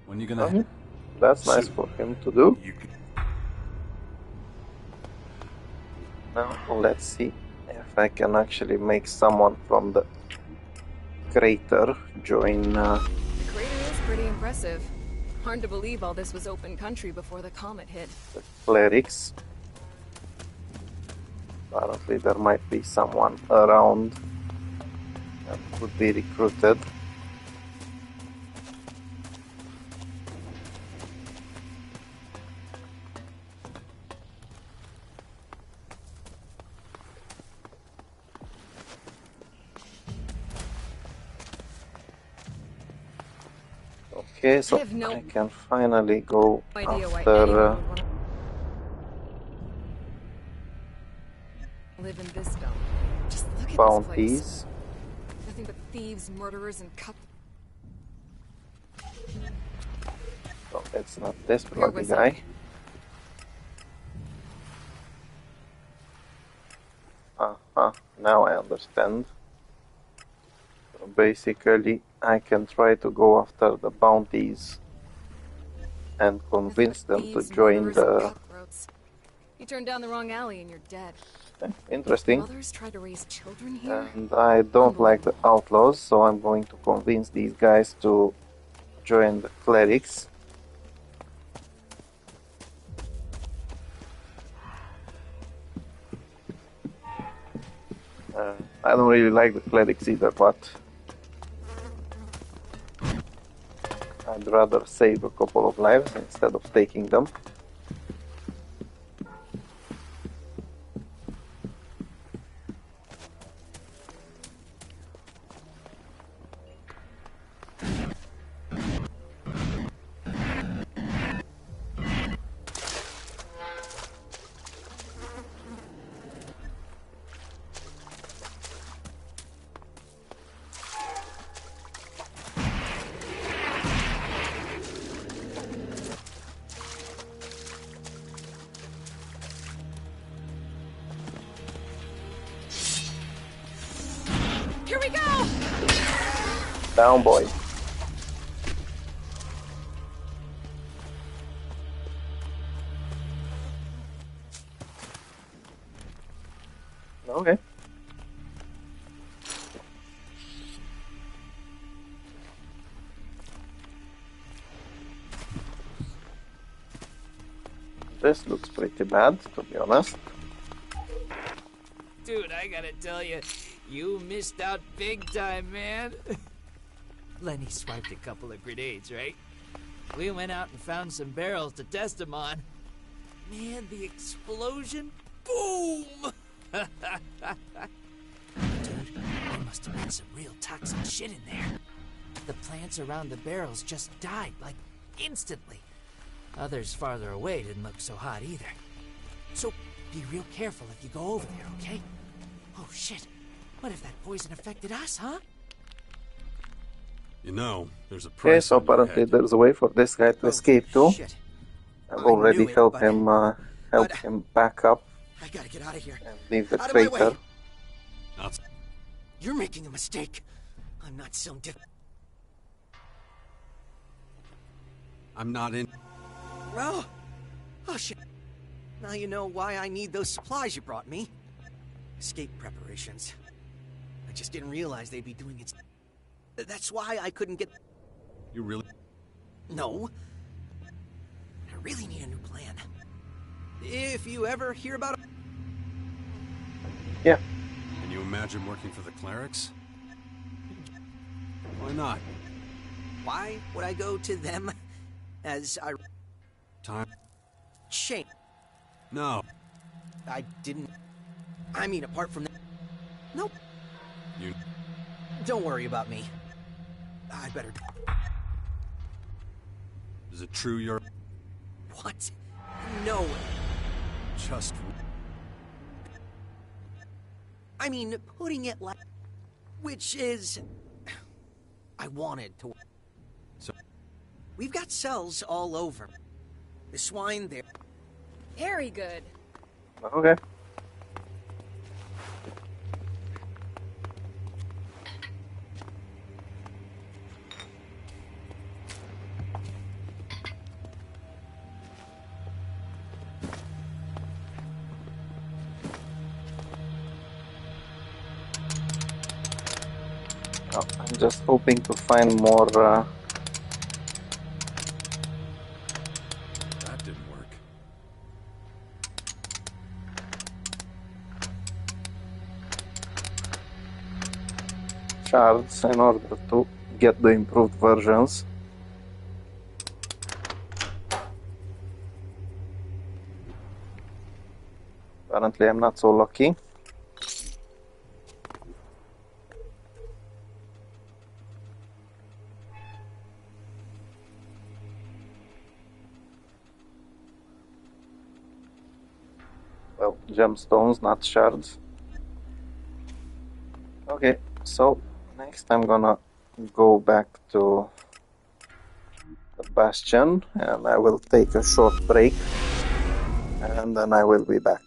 When you gonna... Okay. That's nice for him to do. you can. Now let's see if I can actually make someone from the crater join The crater is pretty impressive. Hard to believe all this was open country before the comet hit. the clerics. Apparently there might be someone around that could be recruited. Okay, so I have no I can finally go idea why after anyone would want to live in this dome. Just look at this place. bounties. Nothing but thieves, murderers, and cut. So it's not this Here, bloody what's up? guy. Now I understand. So basically, I can try to go after the bounties and convince them to Thieves, join murderers, and the... cutthroats. You turned down the wrong alley and you're dead. Interesting. Mothers try to raise children here? And I don't like the outlaws, so I'm going to convince these guys to join the clerics. I don't really like the clerics either, but I'd rather save a couple of lives instead of taking them. Here we go! Down, boy. Okay. This looks pretty bad, to be honest. Dude, I gotta tell you, you missed out big time, man. Lenny swiped a couple of grenades, right? We went out and found some barrels to test them on. Man, the explosion, boom! Dude, there must have been some real toxic shit in there. The plants around the barrels just died, like, instantly. Others farther away didn't look so hot either. So, be real careful if you go over there, okay? Oh, shit. What if that poison affected us, huh? You know, there's a Okay, price so on your apparently head. there's a way for this guy to escape too. Shit. I've I already knew it, helped but- him back up I gotta get out of here. and leave the Out of my way. crater. Not- You're making a mistake. I'm not some I'm not in... Well, oh shit. Now you know why I need those supplies you brought me. Escape preparations. I just didn't realize they'd be doing it. That's why I couldn't get... You really... No. I really need a new plan. If you ever hear about it... Yeah. Can you imagine working for the clerics? Why not? Why would I go to them as I... Time? Shame. No. I didn't... I mean, apart from that... Nope. You... Don't worry about me. I better... Is it true you're... What? No. Just... I mean, putting it like... Which is... I wanted to... So... We've got cells all over. The swine there... Very good. Okay. Oh, I'm just hoping to find more That didn't work. shards in order to get the improved versions. Apparently I'm not so lucky. Well, gemstones, not shards. Okay, so next I'm gonna go back to the Bastion and I will take a short break and then I will be back.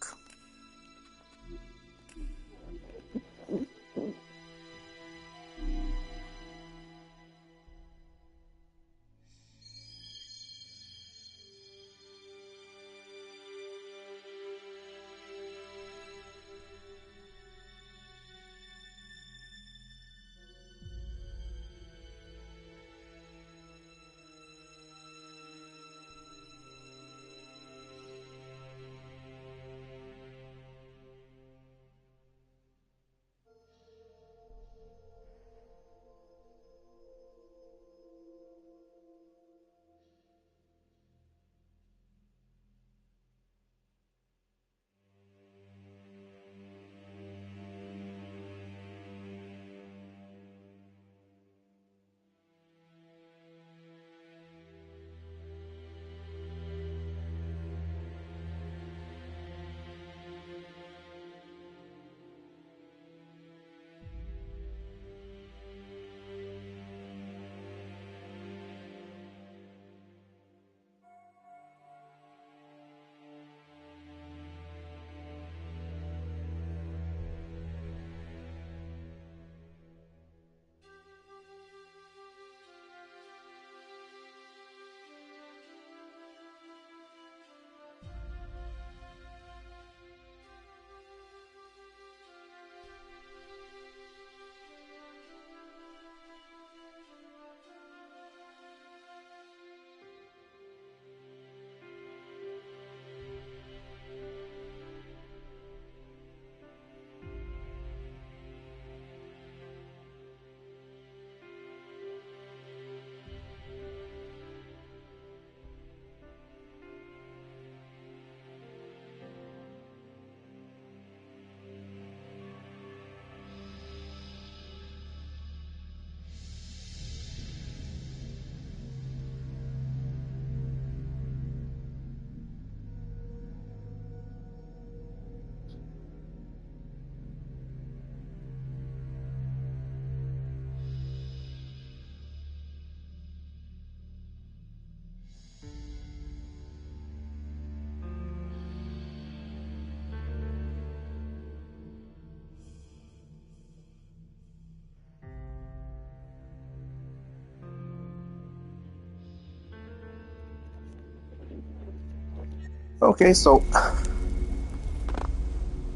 Okay, so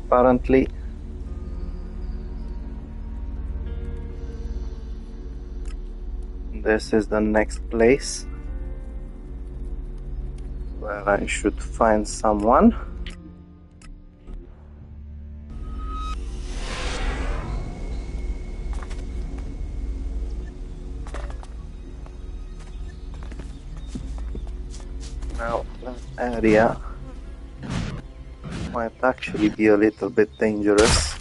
apparently this is the next place where I should find someone. Now that area might actually be a little bit dangerous.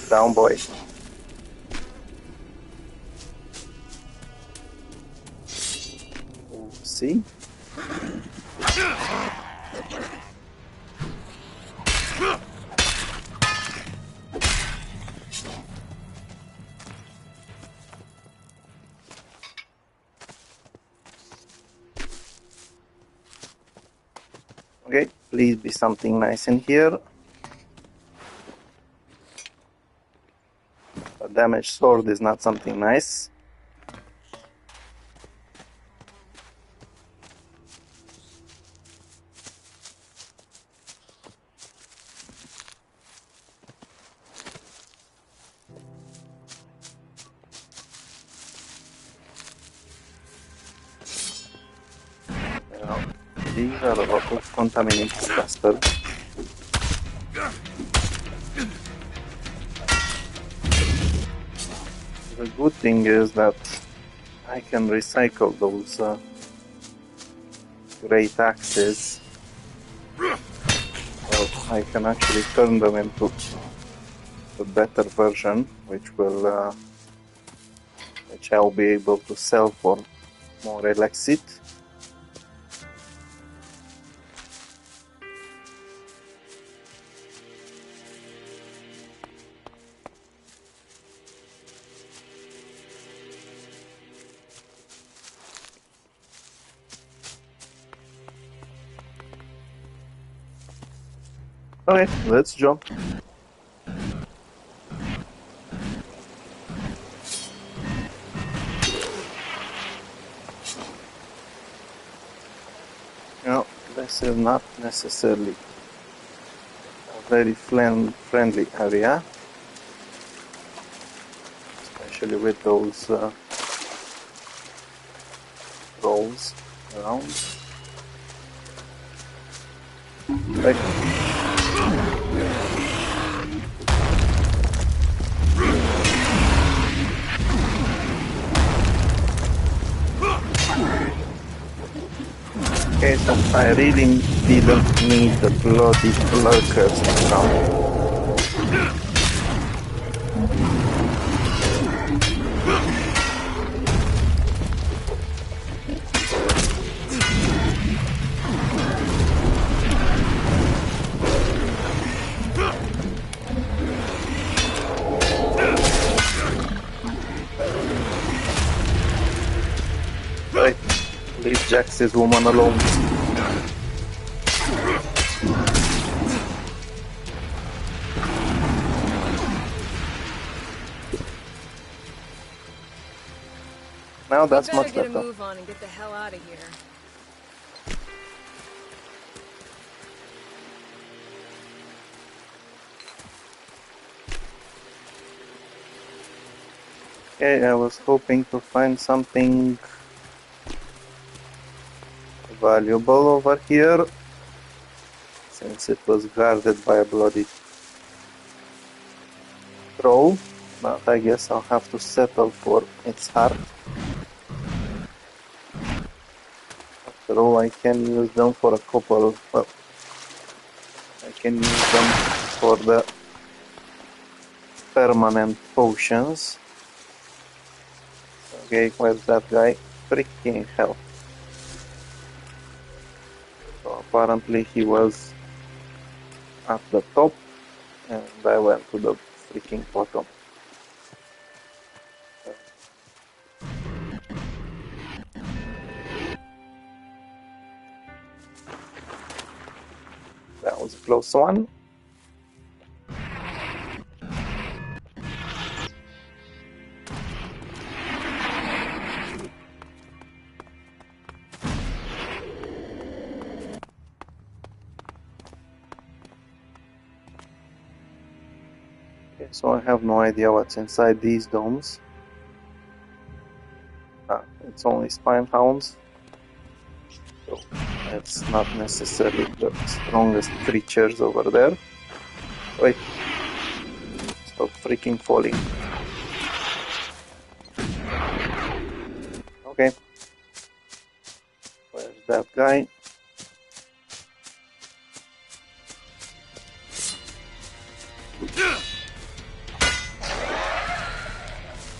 Down, boy. See? Okay, please be something nice in here. A damaged sword is not something nice. These are a lot of contaminated bastards. The good thing is that I can recycle those great axes. Well, I can actually turn them into a better version, which I'll be able to sell for more Elex. Okay, let's jump. No, this is not necessarily a very friendly area, especially with those trolls around. Like, okay, so I really didn't need the bloody lurkers to come. Right, leave Jax's woman alone. Now that's much better. Get a move on and get the hell out of here. Okay, I was hoping to find something valuable over here, since it was guarded by a bloody troll, but I guess I'll have to settle for its heart. After all, I can use them for a couple, well, I can use them for the permanent potions. Okay, where's that guy? Freaking hell. So apparently he was at the top and I went to the freaking bottom. That was a close one. Okay, so I have no idea what's inside these domes. It's only spine hounds. So it's not necessarily the strongest creatures over there. Wait. Stop freaking falling. Okay. Where's that guy?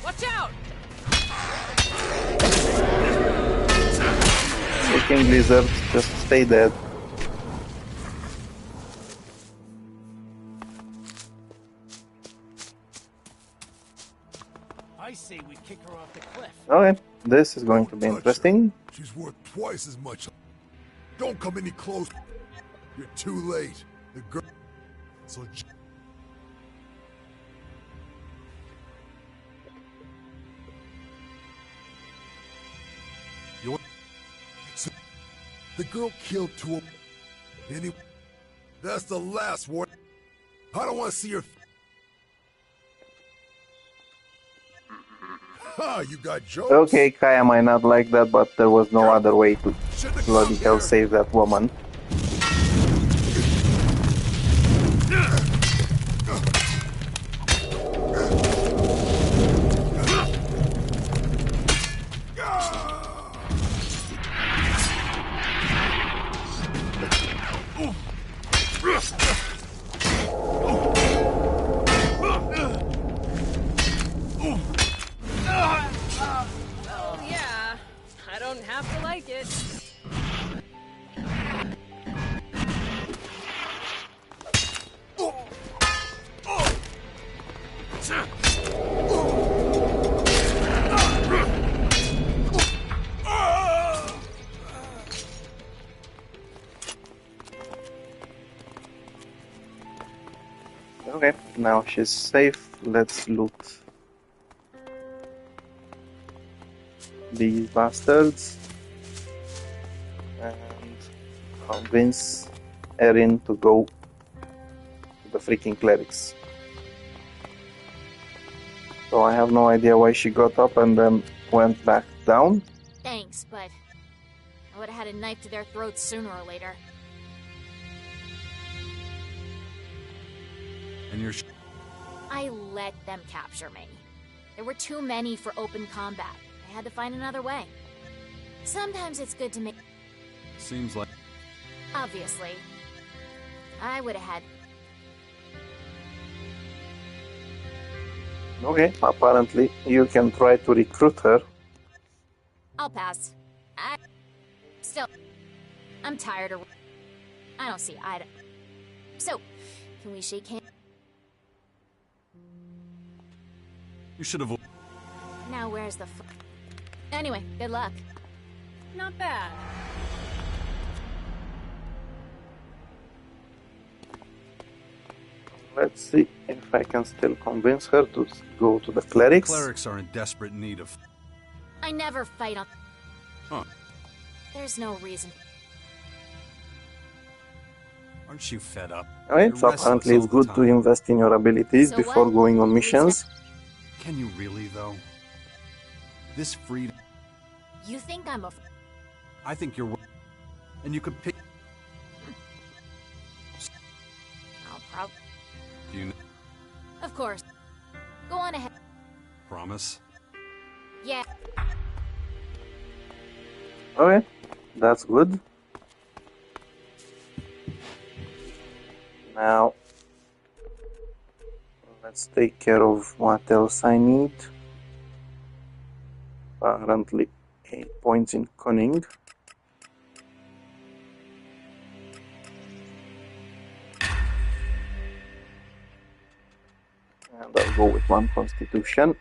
Watch out! Freaking lizard, just stay dead. I say we kick her off the cliff. Okay, this is going to be interesting. She's worth twice as much. Don't come any closer. You're too late. The girl. So. The girl killed two of them. That's the last one. I don't want to see her. Ha! You got jokes. Okay, Kaya might not like that, but there was no other way to bloody hell save that woman. Okay, now she's safe. Let's loot these bastards and convince Erin to go to the freaking clerics. So I have no idea why she got up and then went back down. Thanks, but I would have had a knife to their throats sooner or later. And you're I let them capture me. There were too many for open combat. I had to find another way. Sometimes it's good to make... Seems like... Obviously. I would have had... Okay, apparently you can try to recruit her. I'll pass. Still... I'm tired of... I don't see eye to... So, can we shake hands? You should have... Now where's the Anyway, good luck. Not bad. Let's see if I can still convince her to go to the clerics. Clerics are in desperate need of... I never fight on... Huh. There's no reason. Aren't you fed up? Alright, so apparently it's good to invest in your abilities So before what? going on missions. Can you really, though? This freedom... You think I'm a... I think you're... And you could pick... I'll probably... You know... Of course. Go on ahead. Promise? Yeah. Okay, that's good. Now, let's take care of what else I need. Apparently 8 points in cunning. And I'll go with 1 constitution.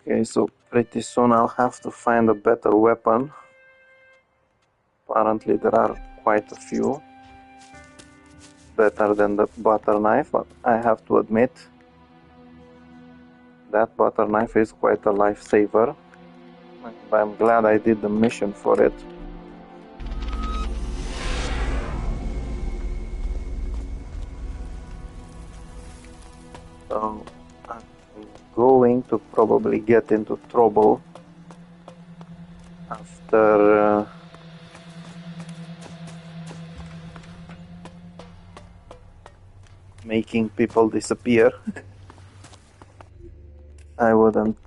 Okay, so pretty soon I'll have to find a better weapon. Apparently there are quite a few better than the butter knife, but I have to admit that butter knife is quite a lifesaver, and I'm glad I did the mission for it. So I'm going to probably get into trouble after making people disappear. I wouldn't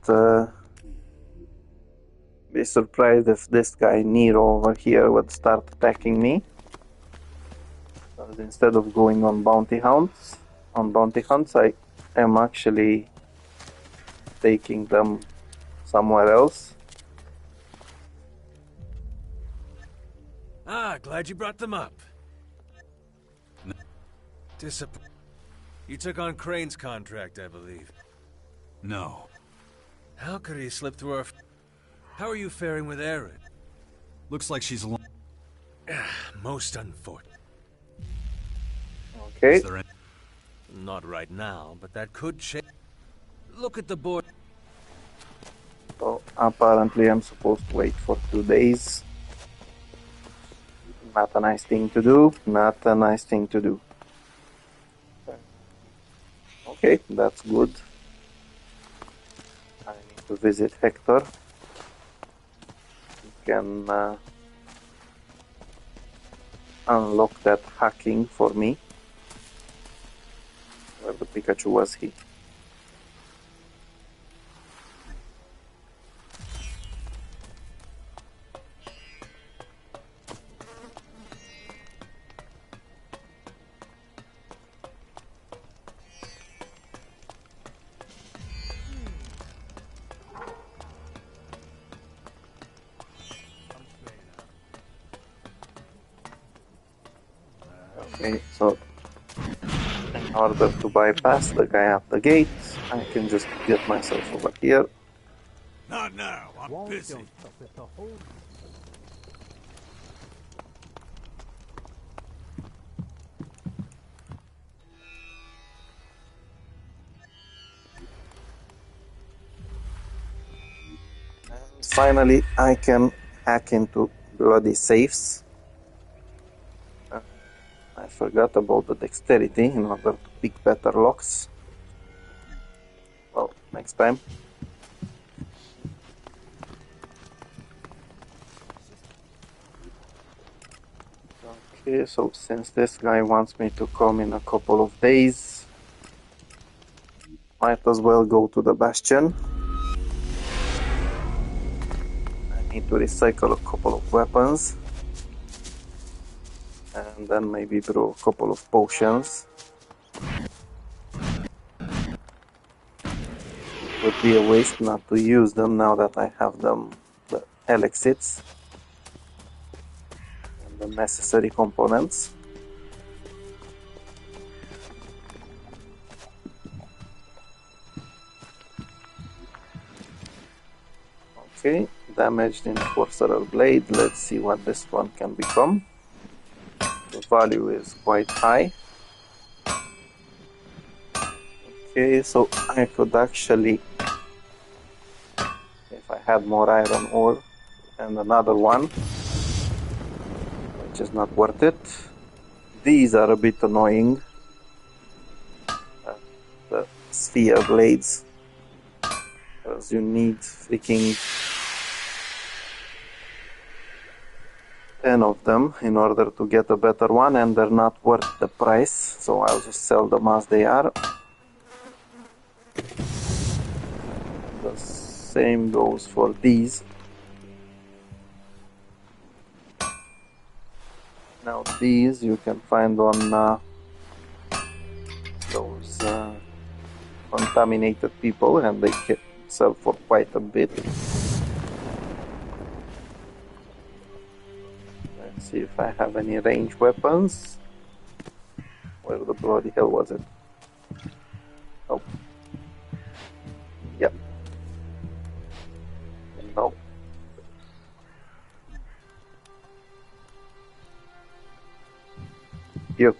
be surprised if this guy Nero over here would start attacking me. Because instead of going on bounty hunts, I am actually taking them somewhere else. Ah, glad you brought them up. You took on Crane's contract, I believe. No. How could he slip through our... How are you faring with Erin? Looks like she's alone. Most unfortunate. Okay. Is there any... Not right now, but that could change. Look at the board. So apparently I'm supposed to wait for 2 days. Not a nice thing to do. Not a nice thing to do. Okay, that's good. I need to visit Hector. He can unlock that hacking for me. Where the Pikachu was he? Okay, so in order to bypass the guy at the gate, I can just get myself over here. Not now. I'm busy. And finally, I can hack into bloody safes. I forgot about the dexterity in order to pick better locks. Well, next time. Okay, so since this guy wants me to come in a couple of days, might as well go to the Bastion. I need to recycle a couple of weapons. And then maybe brew a couple of potions. It would be a waste not to use them now that I have them, the Elex and the necessary components. Okay, damaged enforcer blade. Let's see what this one can become. The value is quite high. Okay, so I could actually, if I had more iron ore and another one, which is not worth it. These are a bit annoying. The sphere blades, because you need freaking 10 of them in order to get a better one, and they're not worth the price, so I'll just sell them as they are. The same goes for these. Now these you can find on those contaminated people, and they can sell for quite a bit. Let's see if I have any ranged weapons. Where the bloody hell was it? Oh. Yep. No. You.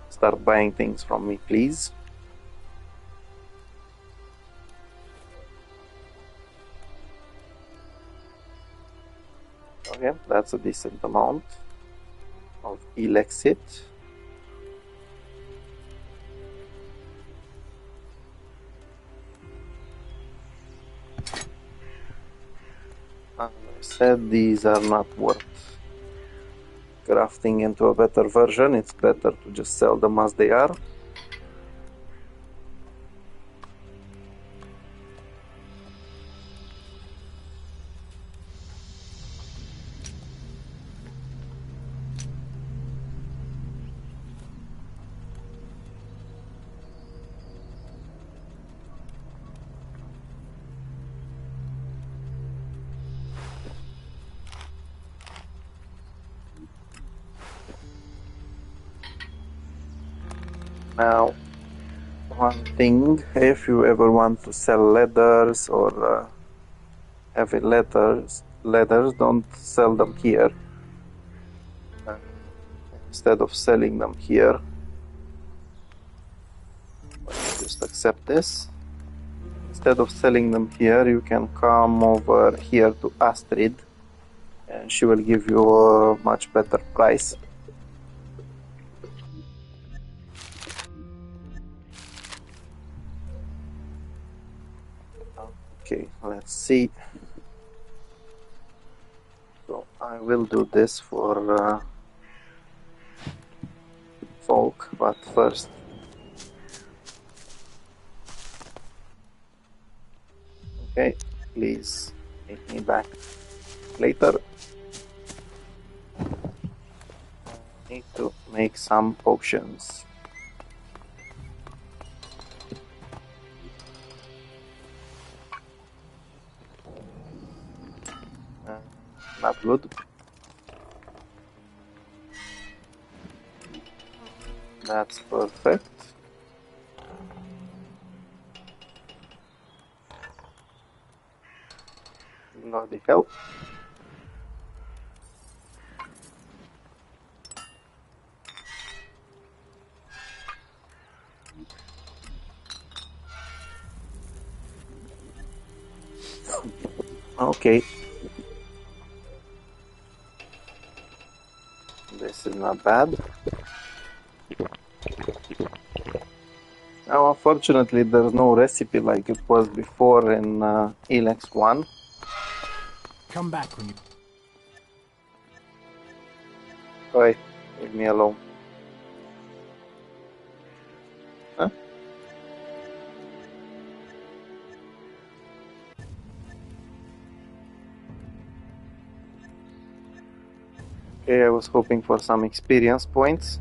Start buying things from me, please. Okay, that's a decent amount of Elexit. As I said, these are not worth crafting into a better version. It's better to just sell them as they are. Now, one thing, if you ever want to sell leathers or heavy leathers, don't sell them here. Instead of selling them here, just accept this. Instead of selling them here, you can come over here to Astrid, and she will give you a much better price. Okay, let's see. So I will do this for folk, but first okay, please meet me back later. I need to make some potions. Not good. That's perfect. Bloody hell. Okay. This is not bad. Now, unfortunately, there's no recipe like it was before in Elex 1. Come back when you... Oi, leave me alone. Huh? Okay, I was hoping for some experience points.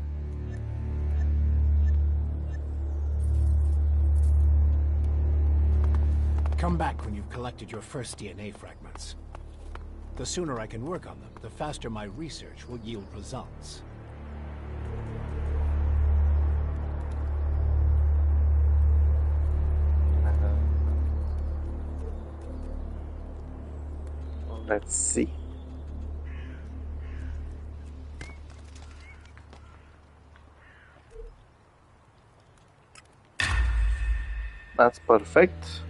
Come back when you've collected your first DNA fragments. The sooner I can work on them, the faster my research will yield results. Let's see. That's perfect.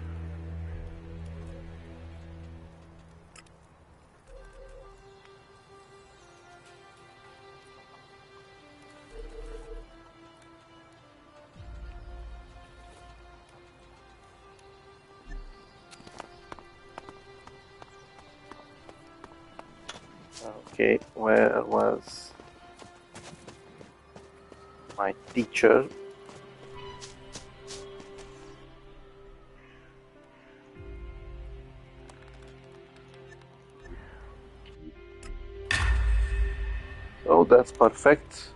Okay, where was my teacher? Oh, that's perfect.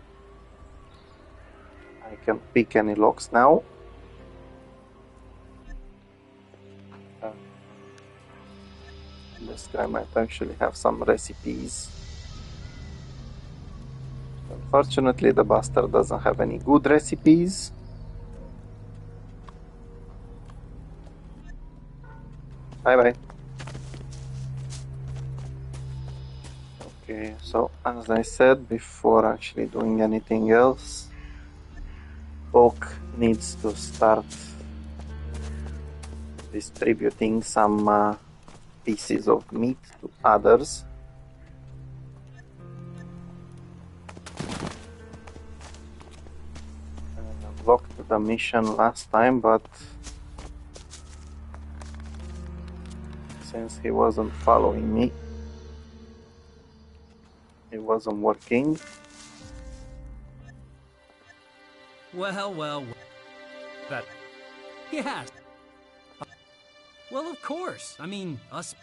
I can pick any locks now. This guy might actually have some recipes. Unfortunately, the bastard doesn't have any good recipes. Bye bye. Okay, so as I said before actually doing anything else, Oak needs to start distributing some pieces of meat to others. Blocked the mission last time, but since he wasn't following me, it wasn't working. Well, that... Yeah. Well, of course. I mean, us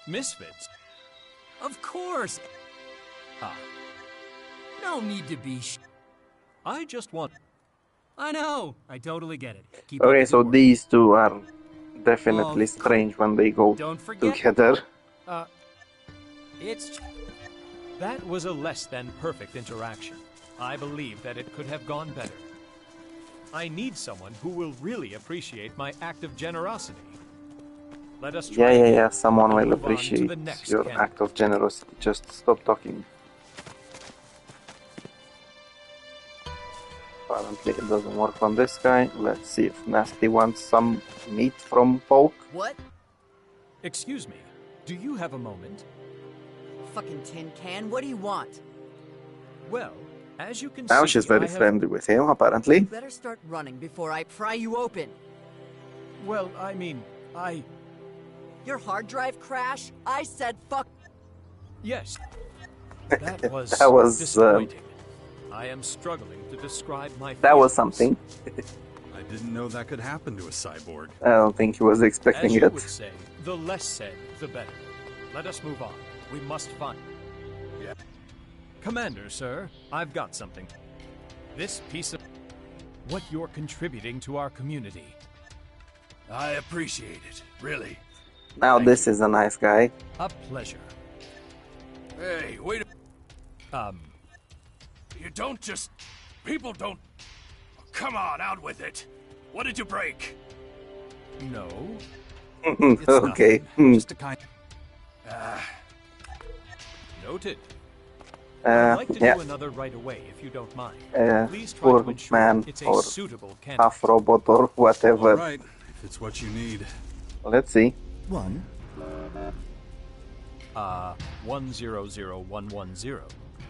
misfits. Of course. No need to be I just want... I know. I totally get it. Keep Okay, so these two are definitely strange when they go don't forget, together. That was a less than perfect interaction. I believe that it could have gone better. I need someone who will really appreciate my act of generosity. Let us try Yeah, someone will move on to appreciate the next your candidate. act of generosity. Just stop talking. Apparently it doesn't work on this guy. Let's see if Nasty wants some meat from Poke. What? Excuse me, do you have a moment? Fucking tin can, what do you want? Well, as you can Now see, she's very friendly with him, apparently. You better start running before I pry you open. Well, I mean, Your hard drive crash? I said fuck. Yes. That was disappointing. I am struggling to describe my feelings. That was something. I didn't know that could happen to a cyborg. I don't think he was expecting As you it. would say, the less said, the better. Let us move on. We must find... Yeah. Commander, sir, I've got something. This piece of... what you're contributing to our community. I appreciate it, really. Now this is a nice guy. A pleasure. Hey, wait a... You don't just... People don't... Come on, out with it. What did you break? No. Okay. Just a kind... Noted. I'd like to yeah. do another right away, if you don't mind. Please try Poor to ensure man it's a or suitable candidate. half robot or whatever. All right, if it's what you need. Let's see. 100110.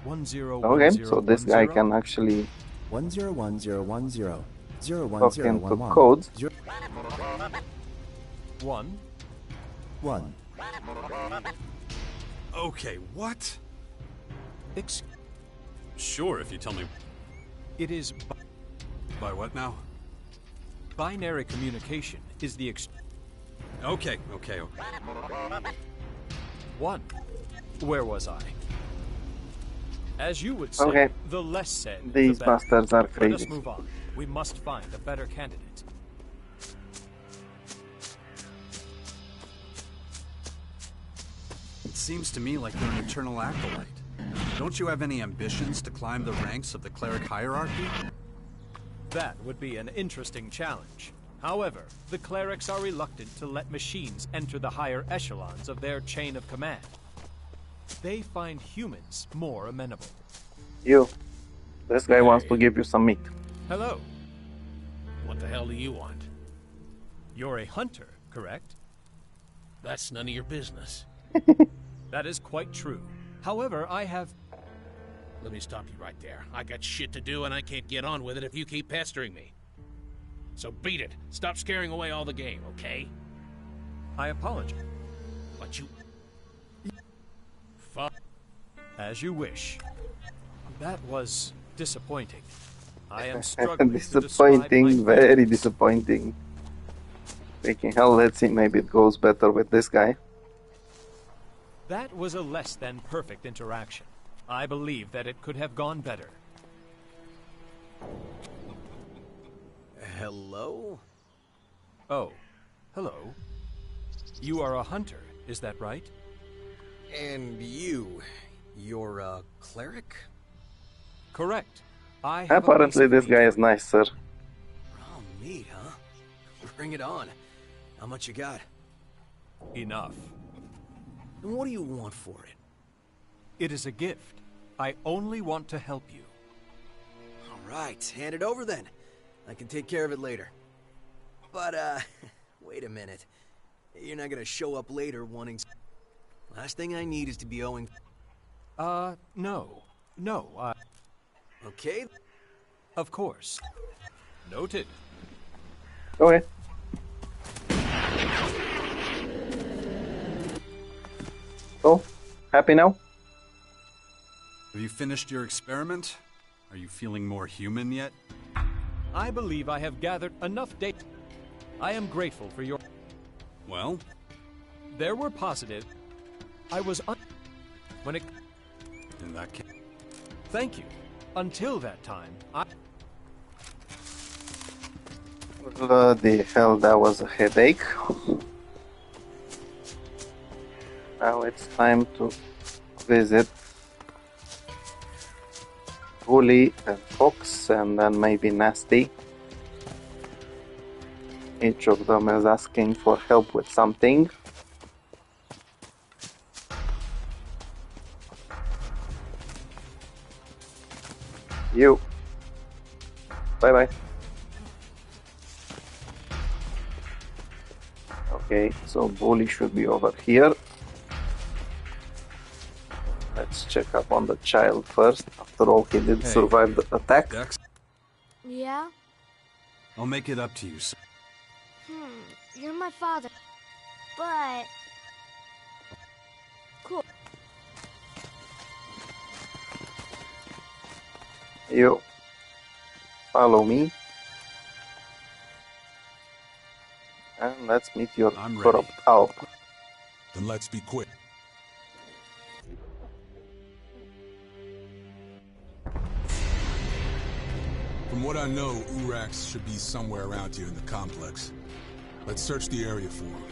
1010. Okay, so this guy can actually 101010 talk into code. 1. Okay, what? Sure, if you tell me. It is... By what now? Binary communication is the Okay. 1. Where was I? As you would say, Okay. the less said, These the better. bastards are Let crazy. us move on. We must find a better candidate. It seems to me like you're an eternal acolyte. Don't you have any ambitions to climb the ranks of the cleric hierarchy? That would be an interesting challenge. However, the clerics are reluctant to let machines enter the higher echelons of their chain of command. They find humans more amenable. You. This guy wants to give you some meat. Hello. What the hell do you want? You're a hunter, correct? That's none of your business. That is quite true. However, I have... Let me stop you right there. I got shit to do and I can't get on with it if you keep pestering me. So beat it. Stop scaring away all the game, okay? I apologize. But you... Fuck. As you wish. That was disappointing. I am struggling Disappointing, very disappointing. Freaking hell, let's see, maybe it goes better with this guy. That was a less than perfect interaction. I believe that it could have gone better. Hello? Oh, hello. You are a hunter, is that right? And you're a cleric? Correct. I have Apparently this guy is nice, sir. Oh, neat, huh? Bring it on. How much you got? Enough. And what do you want for it? It is a gift. I only want to help you. Alright, hand it over then. I can take care of it later. But, wait a minute. You're not gonna show up later wanting... Last thing I need is to be owing... No. No, Okay? Of course. Noted. Okay. So, happy now? Have you finished your experiment? Are you feeling more human yet? I believe I have gathered enough data. I am grateful for your... Well? There were positive. I was when it... In that case... Thank you. Until that time, Bloody hell, that was a headache. Now it's time to visit Bully and Fox, and then maybe Nasty. Each of them is asking for help with something. You. Bye bye. Okay, so Bully should be over here. Let's check up on the child first. After all, he did survive the attack. Dex? Yeah? I'll make it up to you, sir. You're my father. But... Cool. You. Follow me. And let's meet your corrupt Alp. Then let's be quick. From what I know, Urax should be somewhere around here in the complex. Let's search the area for him.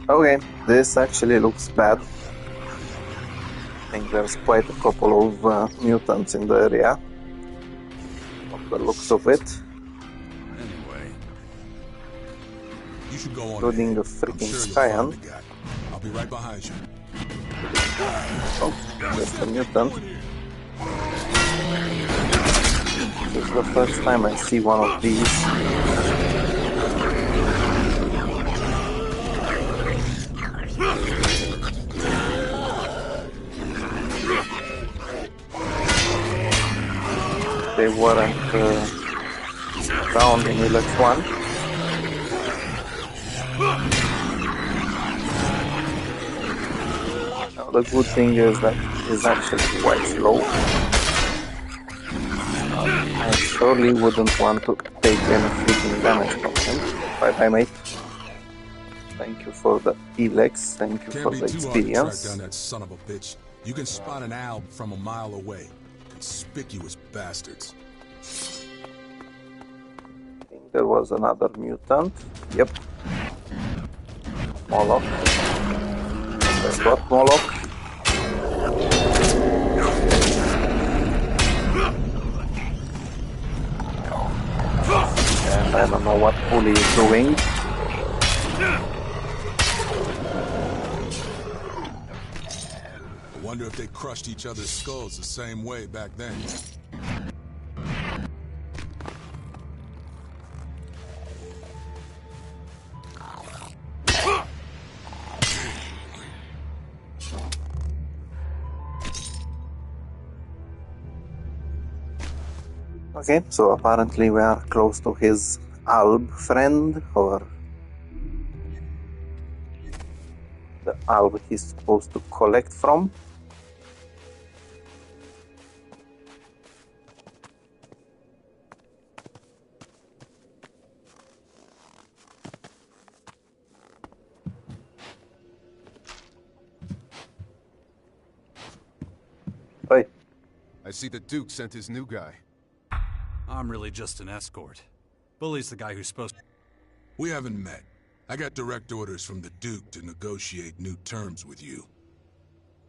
Okay, this actually looks bad. I think there's quite a couple of mutants in the area. From the looks of it. Anyway, you should go on including the freaking Skyan. I'll be right behind you. Oh, just a mutant. This is the first time I see one of these. They weren't found in Elex 1. Now the good thing is that it's actually quite slow. I surely wouldn't want to take any freaking damage from him. Bye-bye, mate. Thank you for the Elex, thank you for the experience. Track down that son of a bitch. You can spot an owl from a mile away. Conspicuous bastards. I think there was another mutant. Yep. Moloch. That's what Moloch. And I don't know what Bully is doing. I wonder if they crushed each other's skulls the same way back then. Okay, so apparently we are close to his Alb friend, or the Alb he's supposed to collect from. Hey. I see the Duke sent his new guy. I'm really just an escort. Bully's the guy who's supposed to... We haven't met. I got direct orders from the Duke to negotiate new terms with you.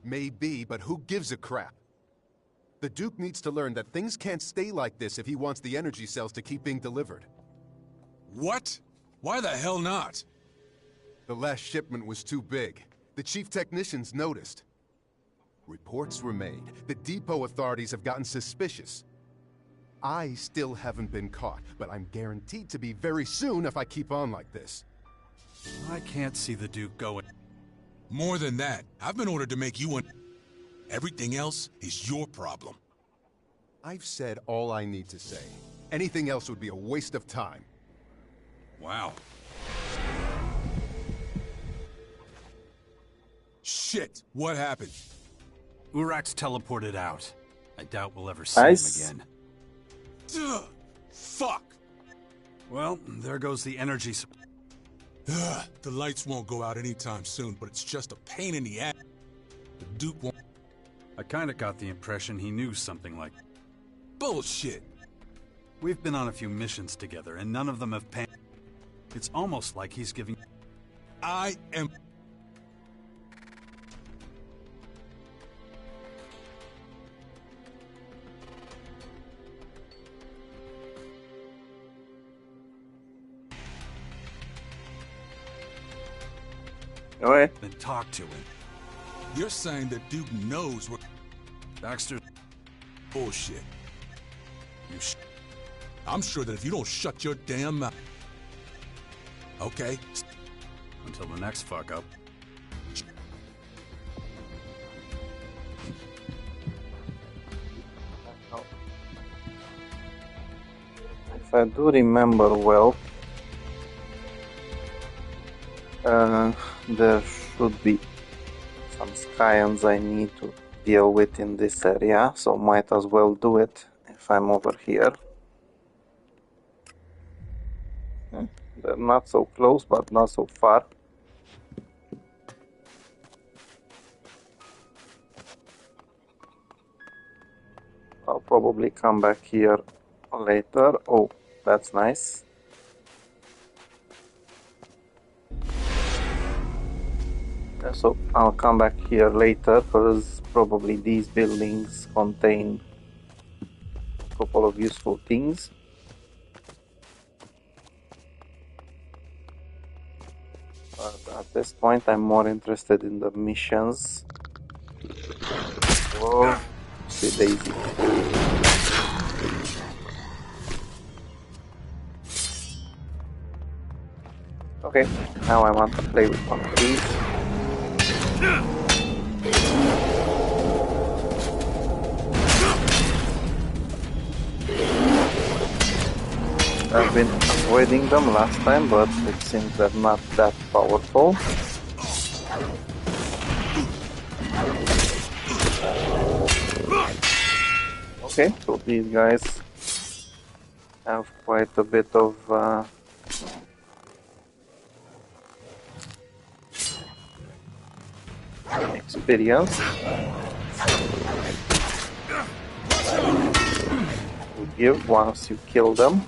Maybe, but who gives a crap? The Duke needs to learn that things can't stay like this if he wants the energy cells to keep being delivered. What? Why the hell not? The last shipment was too big. The chief technicians noticed. Reports were made. The depot authorities have gotten suspicious. I still haven't been caught, but I'm guaranteed to be very soon if I keep on like this. I can't see the Duke going. More than that, I've been ordered to make you an... Everything else is your problem. I've said all I need to say. Anything else would be a waste of time. Wow. Shit, what happened? Urax teleported out. I doubt we'll ever see Nice. him again. Ugh, fuck! Well, there goes the energy supply. The lights won't go out anytime soon, but it's just a pain in the ass. The Duke won't... I kinda got the impression he knew something like... Bullshit! We've been on a few missions together, and none of them have paid. It's almost like he's giving... I am... Go ahead. Then talk to him. You're saying that Duke knows what... Baxter... Bullshit. I'm sure that if you don't shut your damn mouth... Okay? Until the next fuck-up. If I do remember well, there should be some Skyans I need to deal with in this area, so might as well do it if I'm over here. They're not so close, but not so far. I'll probably come back here later. Oh, that's nice. So I'll come back here later because probably these buildings contain a couple of useful things. But at this point I'm more interested in the missions. Whoa, see Daisy. Okay, now I want to play with one of these. I've been avoiding them last time, but it seems they're not that powerful. Okay, so these guys have quite a bit of experience. You give once you kill them.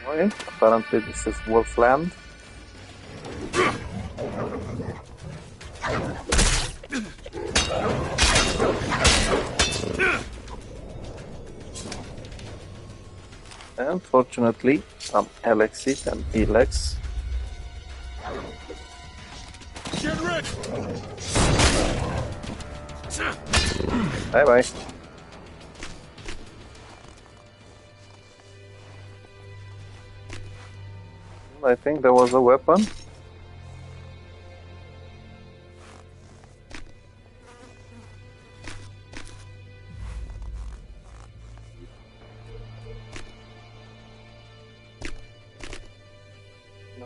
Okay, apparently this is Wolfland. And fortunately, some Elex and Elex. Get ready! Bye bye. I think there was a weapon.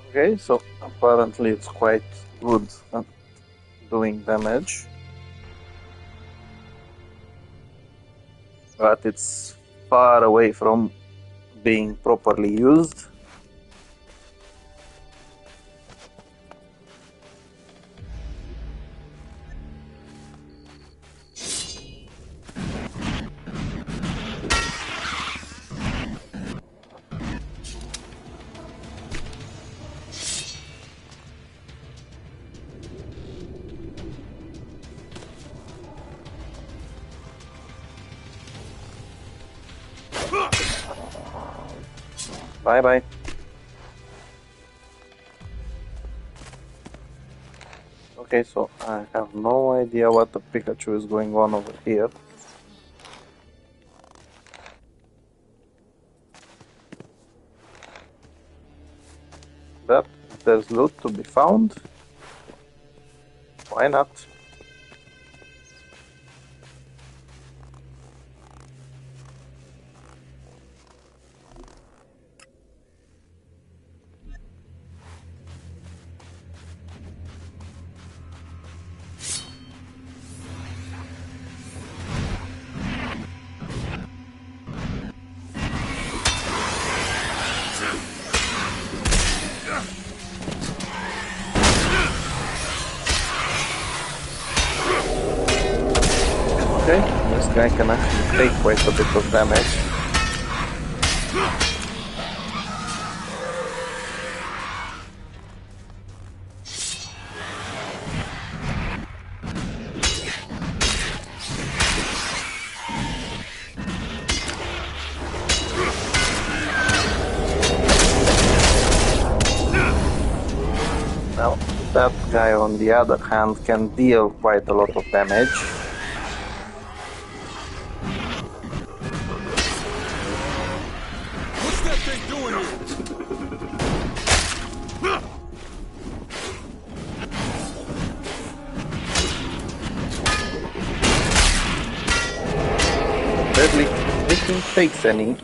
Okay, so apparently it's quite good at doing damage. but it's far away from being properly used. Bye bye. Okay, so I have no idea what the Pikachu is going on over here. But if there's loot to be found, why not? Okay, this guy can actually take quite a bit of damage. Now, that guy on the other hand can deal quite a lot of damage. What's that thing doing here? Barely freaking takes any.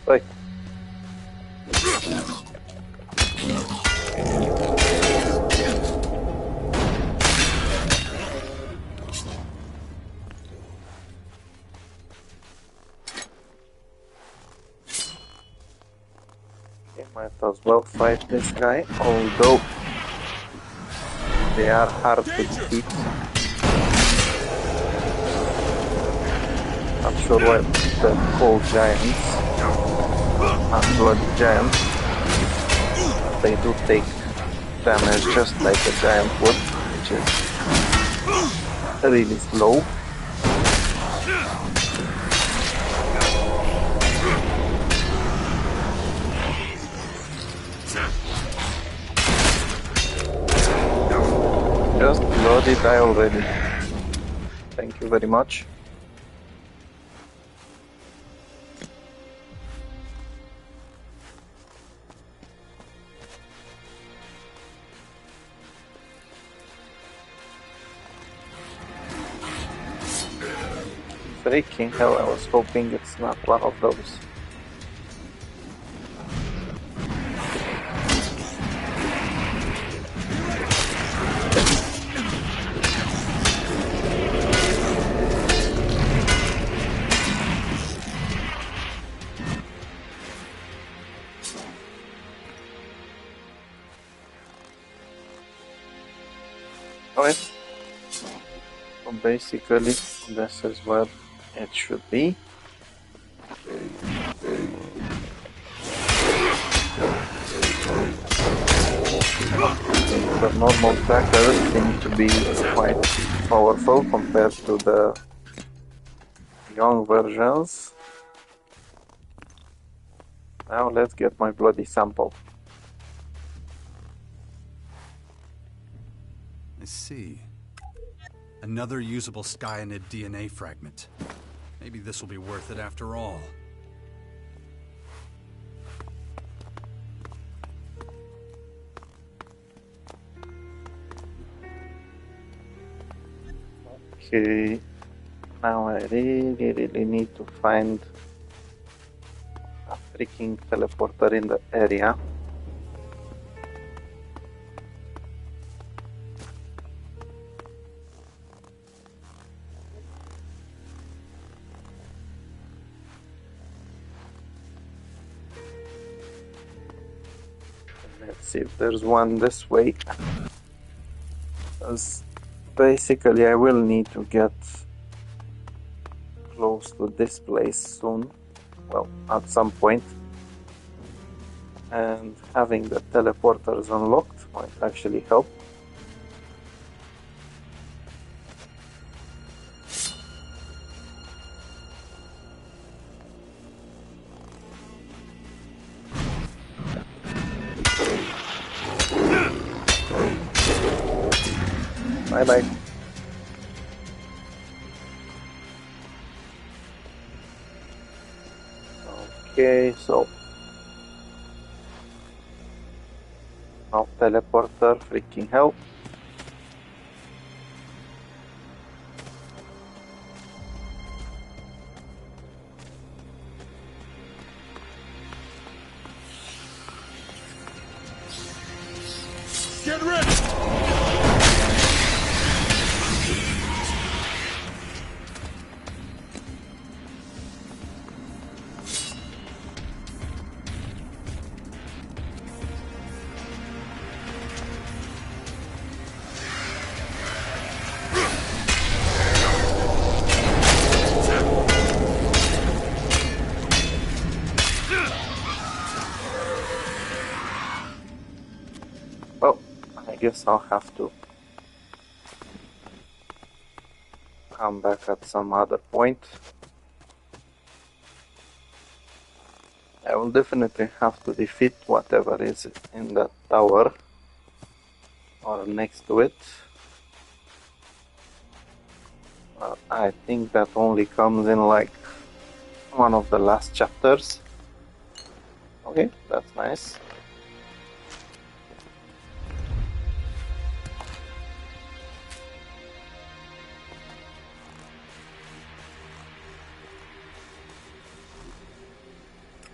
Like, might as well fight this guy, although they are hard to defeat. Not sure why they're called giants, not bloody giants. They do take damage just like a giant would, which is really slow. Just bloody die already. Thank you very much. Freaking hell, I was hoping it's not one of those. Okay, so basically this is where it should be. The normal trackers seem to be quite powerful compared to the young versions. Now let's get my bloody sample. I see. Another usable Skyanid DNA fragment. Maybe this will be worth it after all. Okay, now I really need to find a freaking teleporter in the area. Let's see if there's one this way. Because basically I will need to get close to this place soon. Well, at some point. And having the teleporters unlocked might actually help. Bye bye. Okay, so now teleporter, freaking hell. Get ready! Well, I guess I'll have to come back at some other point. I will definitely have to defeat whatever is in that tower or next to it. I think that only comes in like one of the last chapters. Okay, that's nice.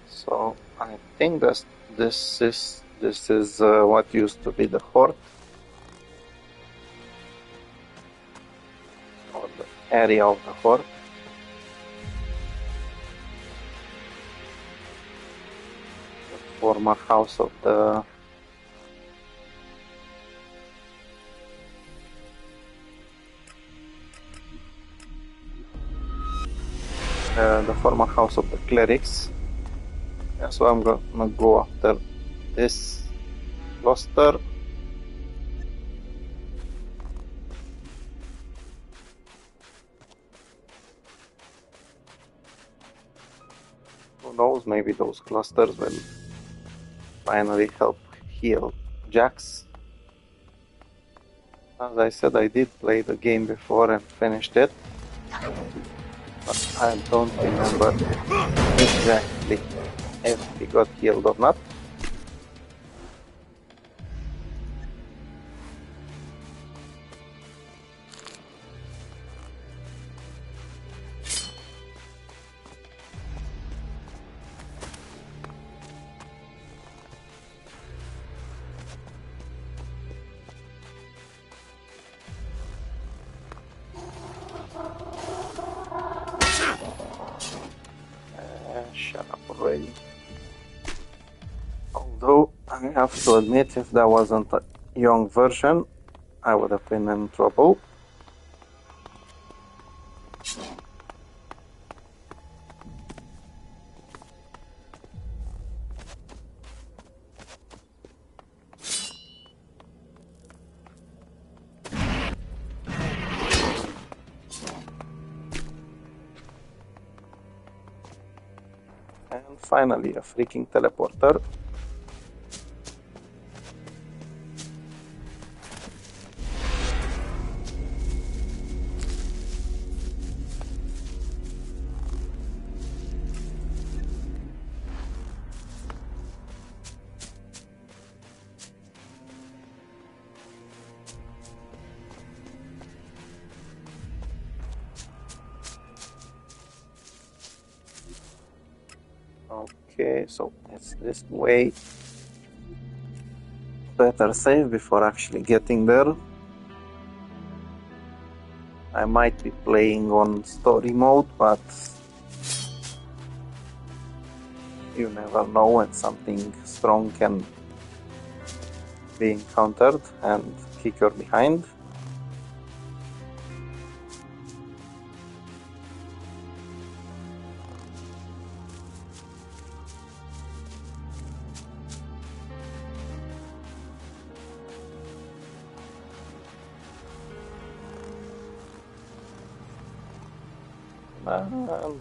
So I think this is what used to be the fort, or the area of the fort. The former house of the former house of the clerics. Yeah, so I'm gonna go after this cluster. Who knows, maybe those clusters will finally help heal Jax. As I said, I did play the game before and finished it, but I don't remember exactly if he got healed or not. Shut up already. Although, I have to admit, if that wasn't a young version, I would have been in trouble. And finally, a freaking teleporter. Okay, so it's this way. Better save before actually getting there. I might be playing on story mode, but you never know when something strong can be encountered and kick your behind.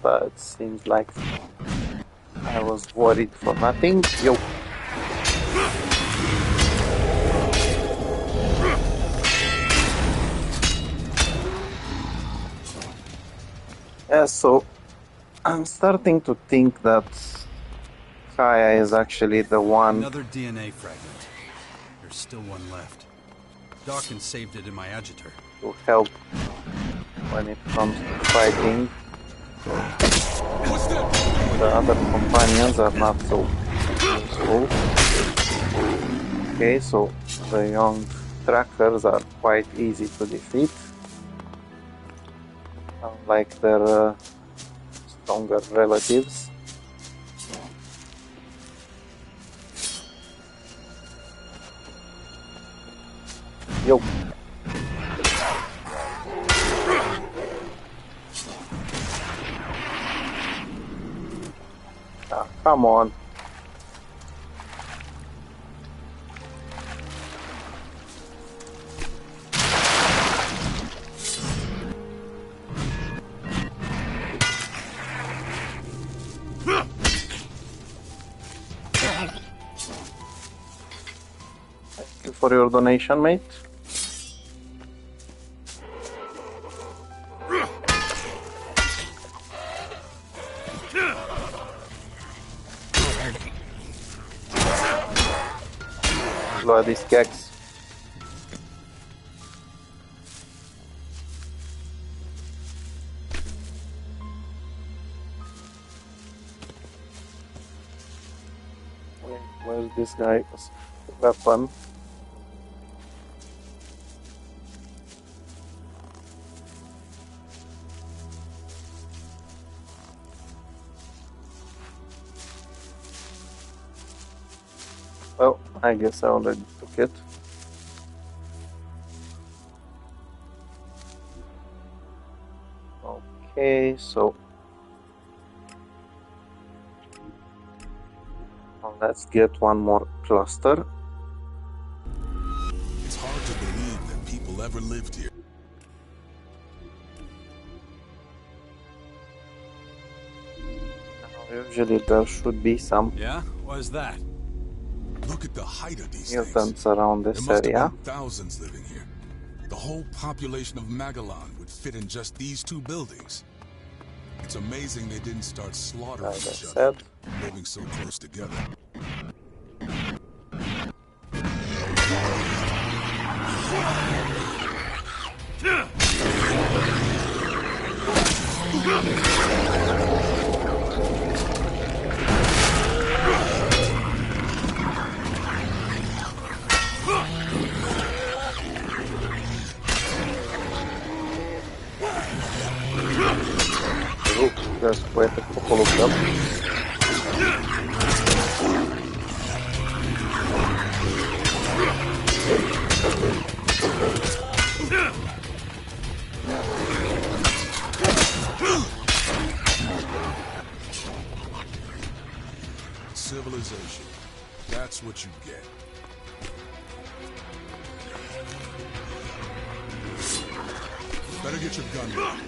But it seems like I was worried for nothing. Yo. Yeah, so I'm starting to think that Kaya is actually the one. Another DNA fragment. There's still one left. Dawkins saved it in my agitator. To help when it comes to fighting. The other companions are not so useful. Okay, so the young trackers are quite easy to defeat, unlike their stronger relatives. Yo. Ah, come on. Thank you for your donation, mate. Lower these kegs. Where's this guy's weapon? Well, I guess I already took it. Okay, so let's get one more cluster. It's hard to believe that people ever lived here. Now, usually there should be some. Yeah? What is that? Look at the height of these mutants around this there must area. have been thousands living here. The whole population of Magellan would fit in just these two buildings. It's amazing they didn't start slaughtering each other, living so close together. There's quite a couple of them. Civilization. That's what you get. Better get your gun ready.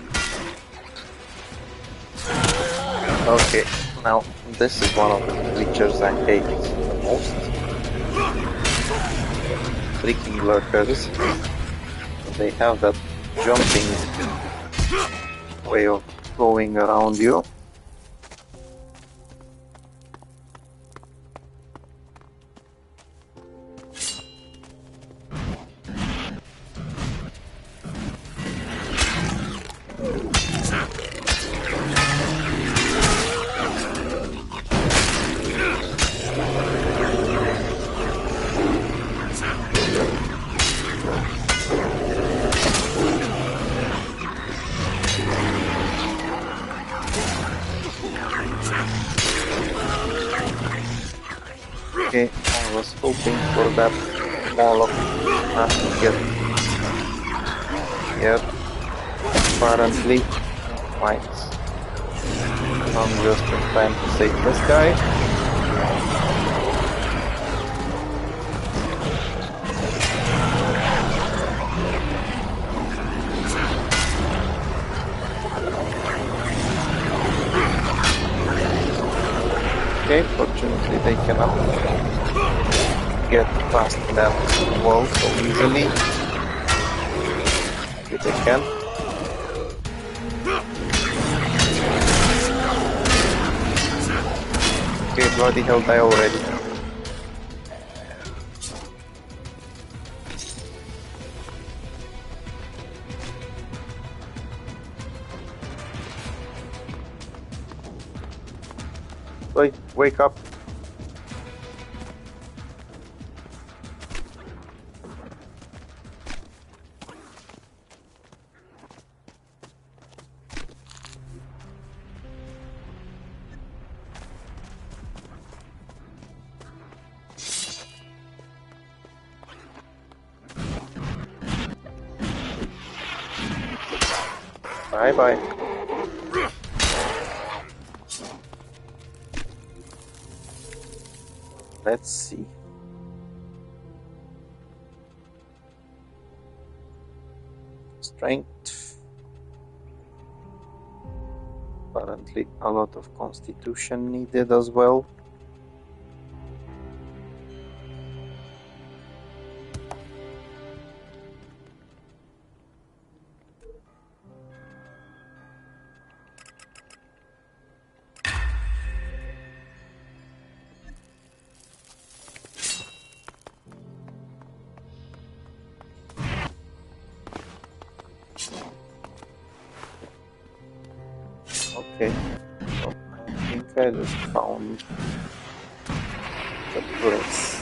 Okay, now this is one of the creatures I hate the most. Freaking lurkers. They have that jumping way of going around you. Okay, I was hoping for that Moloch not to get here. Apparently, might. I'm just in time to save this guy. Okay, fortunately they cannot get past that wall so easily. Maybe they can. Okay, bloody hell, die already. Wait, wake up. Bye-bye. Let's see. Strength. Apparently a lot of constitution needed as well. Okay, so I think I just found the place.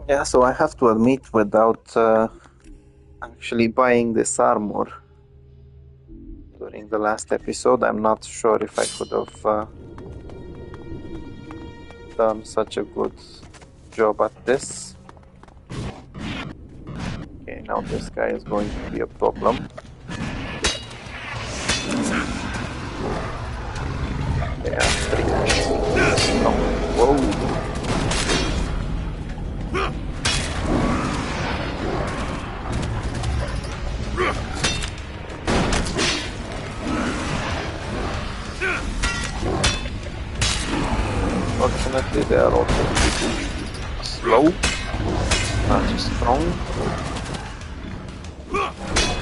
Yeah, so I have to admit, without actually buying this armor during the last episode, I'm not sure if I could have done such a good job at this. Okay, now this guy is going to be a problem. They are pretty strong. Whoa! Unfortunately, they are also pretty slow, not so strong.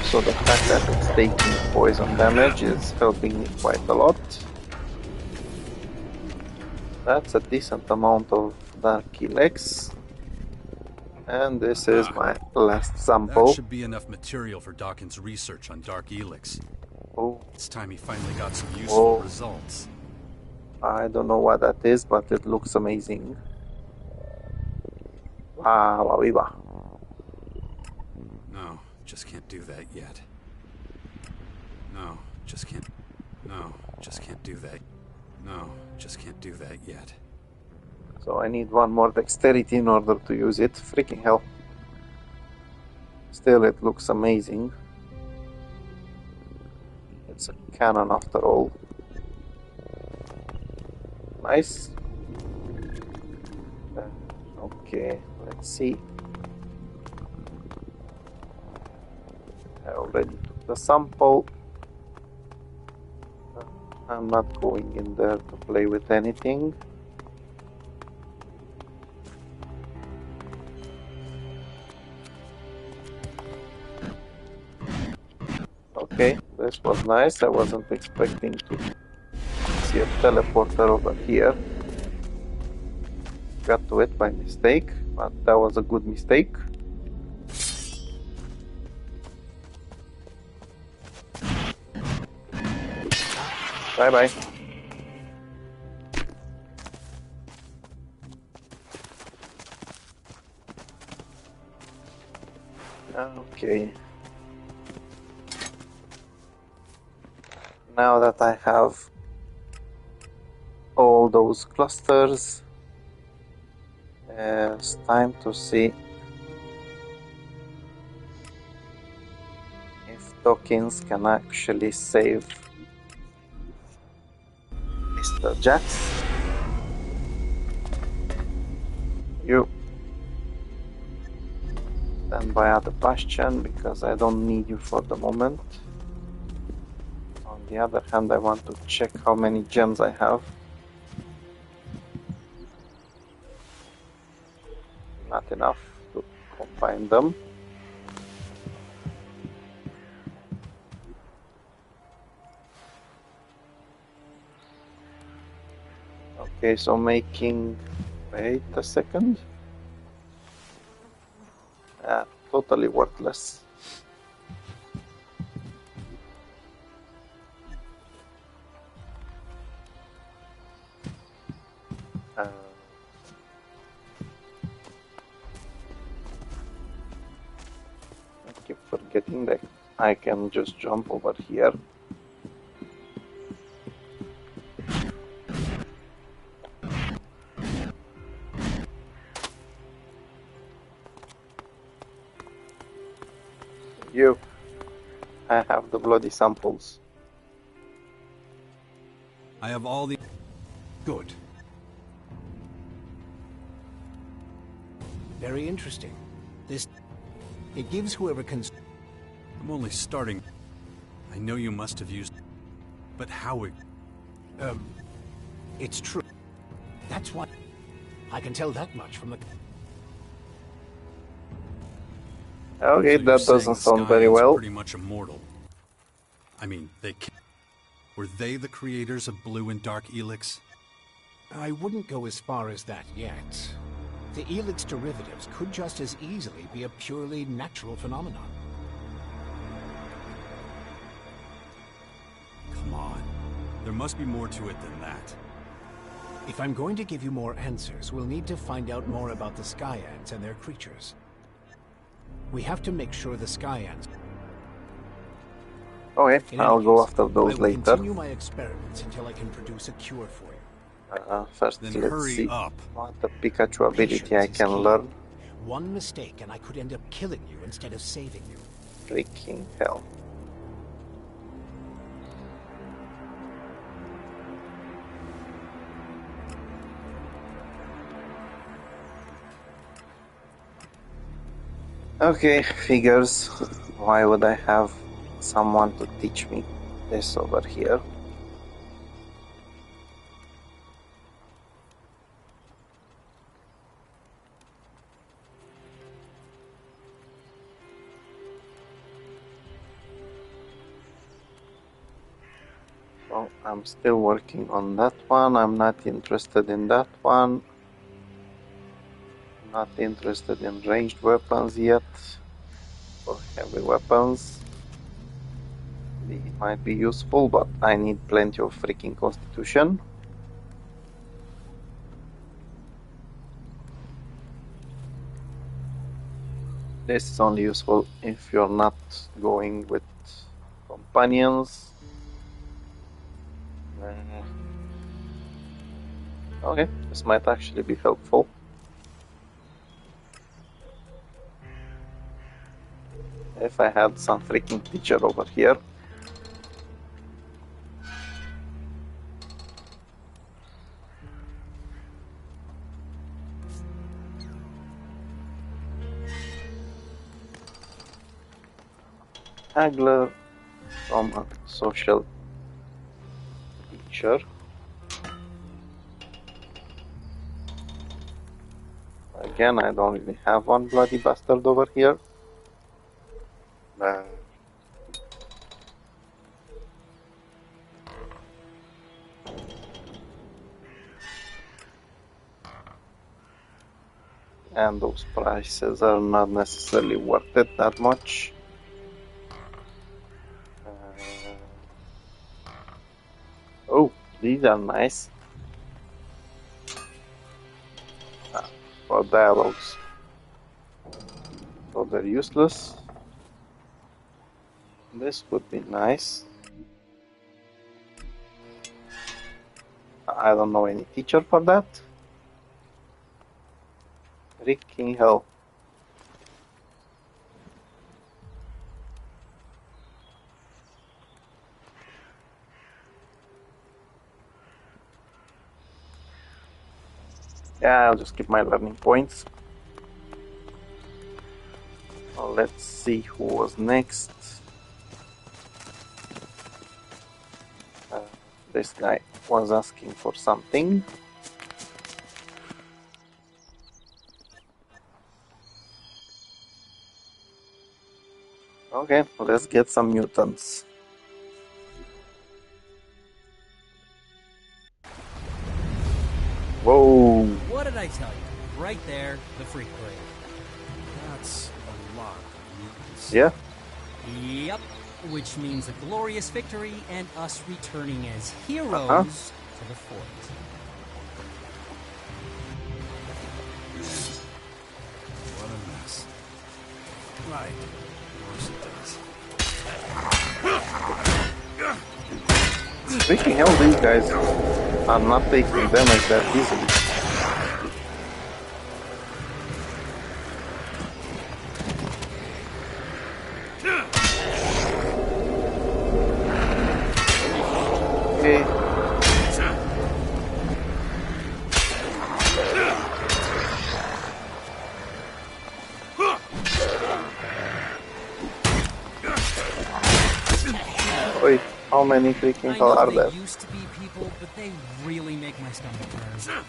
So the fact that it's taking poison damage is helping me quite a lot. That's a decent amount of Dark Elex. And this is my last sample. That should be enough material for Dawkins' research on Dark Elex. Oh. It's time he finally got some useful results. I don't know what that is, but it looks amazing. Wow, viva. No, just can't do that yet. No, just can't. No, just can't do that. No, just can't do that yet. So I need one more dexterity in order to use it. Freaking hell. Still, it looks amazing. It's a cannon after all. Nice. Okay, let's see. I already took the sample. I'm not going in there to play with anything. Okay, this was nice. I wasn't expecting to see a teleporter over here. Got to it by mistake, but that was a good mistake. Bye bye. Okay. Now that I have all those clusters, it's time to see if Dawkins can actually save Mr. Jax. You stand by at the Bastion because I don't need you for the moment. On the other hand, I want to check how many gems I have. Not enough to combine them. Okay, so making... Wait a second. Totally worthless. I keep forgetting that I can just jump over here. You. I have the bloody samples. I have all the... Good. Very interesting. This... It gives whoever can... I'm only starting. I know you must have used... But how it... It's true. That's what... I can tell that much from the... Okay, So that doesn't sound very well. Pretty much immortal. I mean, were they the creators of Blue and Dark Elex? I wouldn't go as far as that yet. The Elex derivatives could just as easily be a purely natural phenomenon. Come on. There must be more to it than that. If I'm going to give you more answers, we'll need to find out more about the Skyads and their creatures. We have to make sure the Skyads... Okay, I'll go after those I will later. continue my experiments until I can produce a cure for you. First, Then let's hurry see up. what the Pikachu ability I Patience is can key. learn. One mistake and I could end up killing you instead of saving you. Freaking hell. Okay, figures. Why would I have someone to teach me this over here? So I'm still working on that one. I'm not interested in that one. Not interested in ranged weapons yet. For heavy weapons. It might be useful, but I need plenty of freaking constitution. This is only useful if you're not going with companions. Okay, this might actually be helpful. If I had some freaking teacher over here. Haggler from a social teacher. Again, I don't really have one bloody bastard over here. And those prices are not necessarily worth it that much. These are nice. For dialogues. So they're useless. This would be nice. I don't know any teacher for that. Freaking hell. Yeah, I'll just keep my learning points. Well, let's see who was next. This guy was asking for something. Okay, let's get some mutants. Whoa! What did I tell you? Right there, the freak parade. That's a lot of mutants. Yeah? Yep. Which means a glorious victory and us returning as heroes to the fort. What a mess. Right. Of course it does. Freaking hell, these guys are not taking damage that easily. Okay. Wait, how many freaking hell are there? They used to be people, but they really make my stomach turn.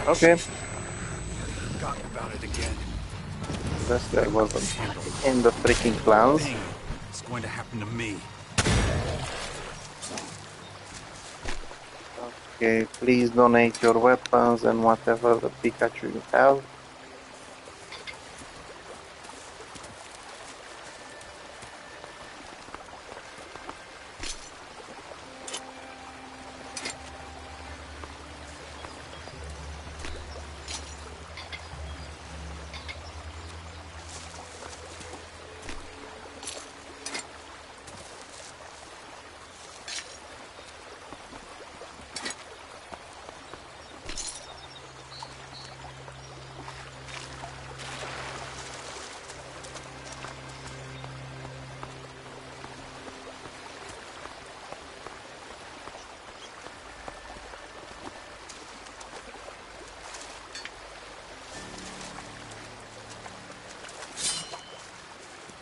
Okay. Forgotten about it again. This guy wasn't in the freaking plans. It's going to happen to me. Okay, please donate your weapons and whatever the Pikachu you have.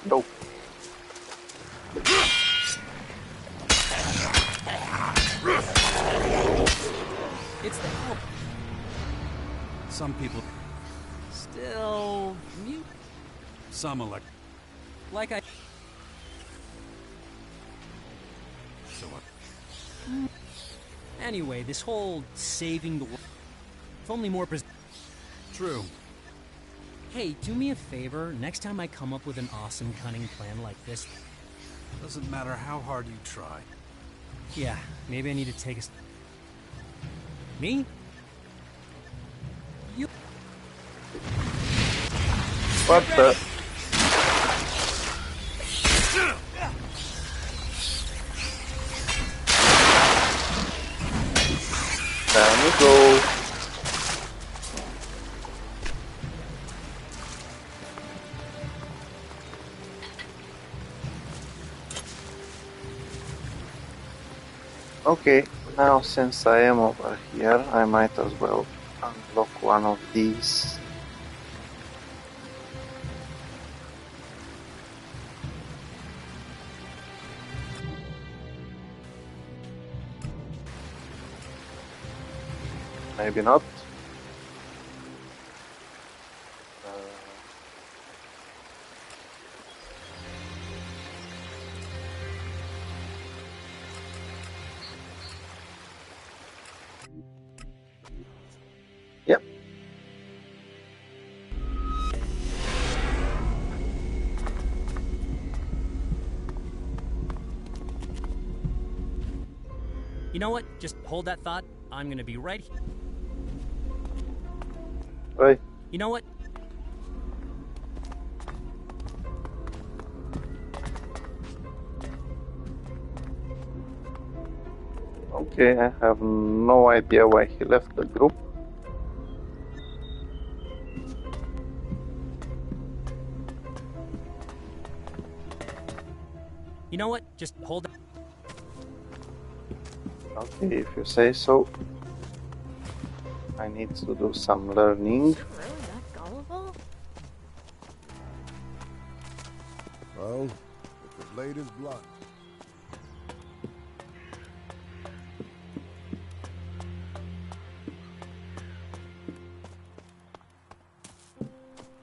Nope. It's the help. Some people, Still mute. some elect. Like I. So what? Anyway, this whole saving the world. If only more. True. Hey, do me a favor. Next time I come up with an awesome, cunning plan like this. Doesn't matter how hard you try. Yeah, maybe I need to take a. Me? You. What the? There we go. Okay, now since I am over here, I might as well unlock one of these. Maybe not. You know what? Just hold that thought. I'm gonna be right here. Right. You know what? Okay, I have no idea why he left the group. You know what? Just hold it. Okay, if you say so. I need to do some learning. Really that gullible? Well, if the blade is blunt.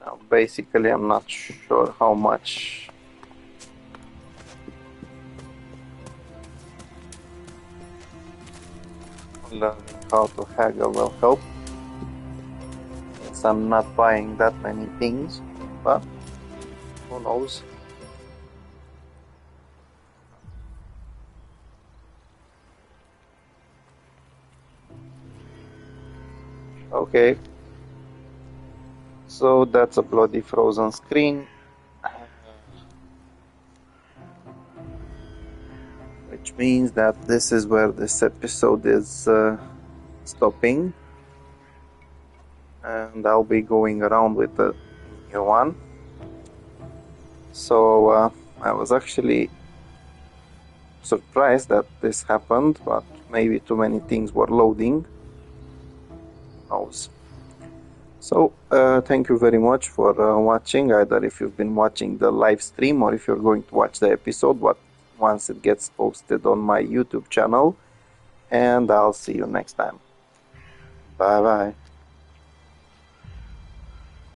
Now, basically, I'm not sure how much learning how to haggle will help. Since I'm not buying that many things, but who knows? Okay, so that's a bloody frozen screen, which means that this is where this episode is stopping, and I'll be going around with the new one. So I was actually surprised that this happened, but maybe too many things were loading. Who knows? So thank you very much for watching, either if you've been watching the live stream or if you're going to watch the episode once it gets posted on my YouTube channel, and I'll see you next time. Bye bye.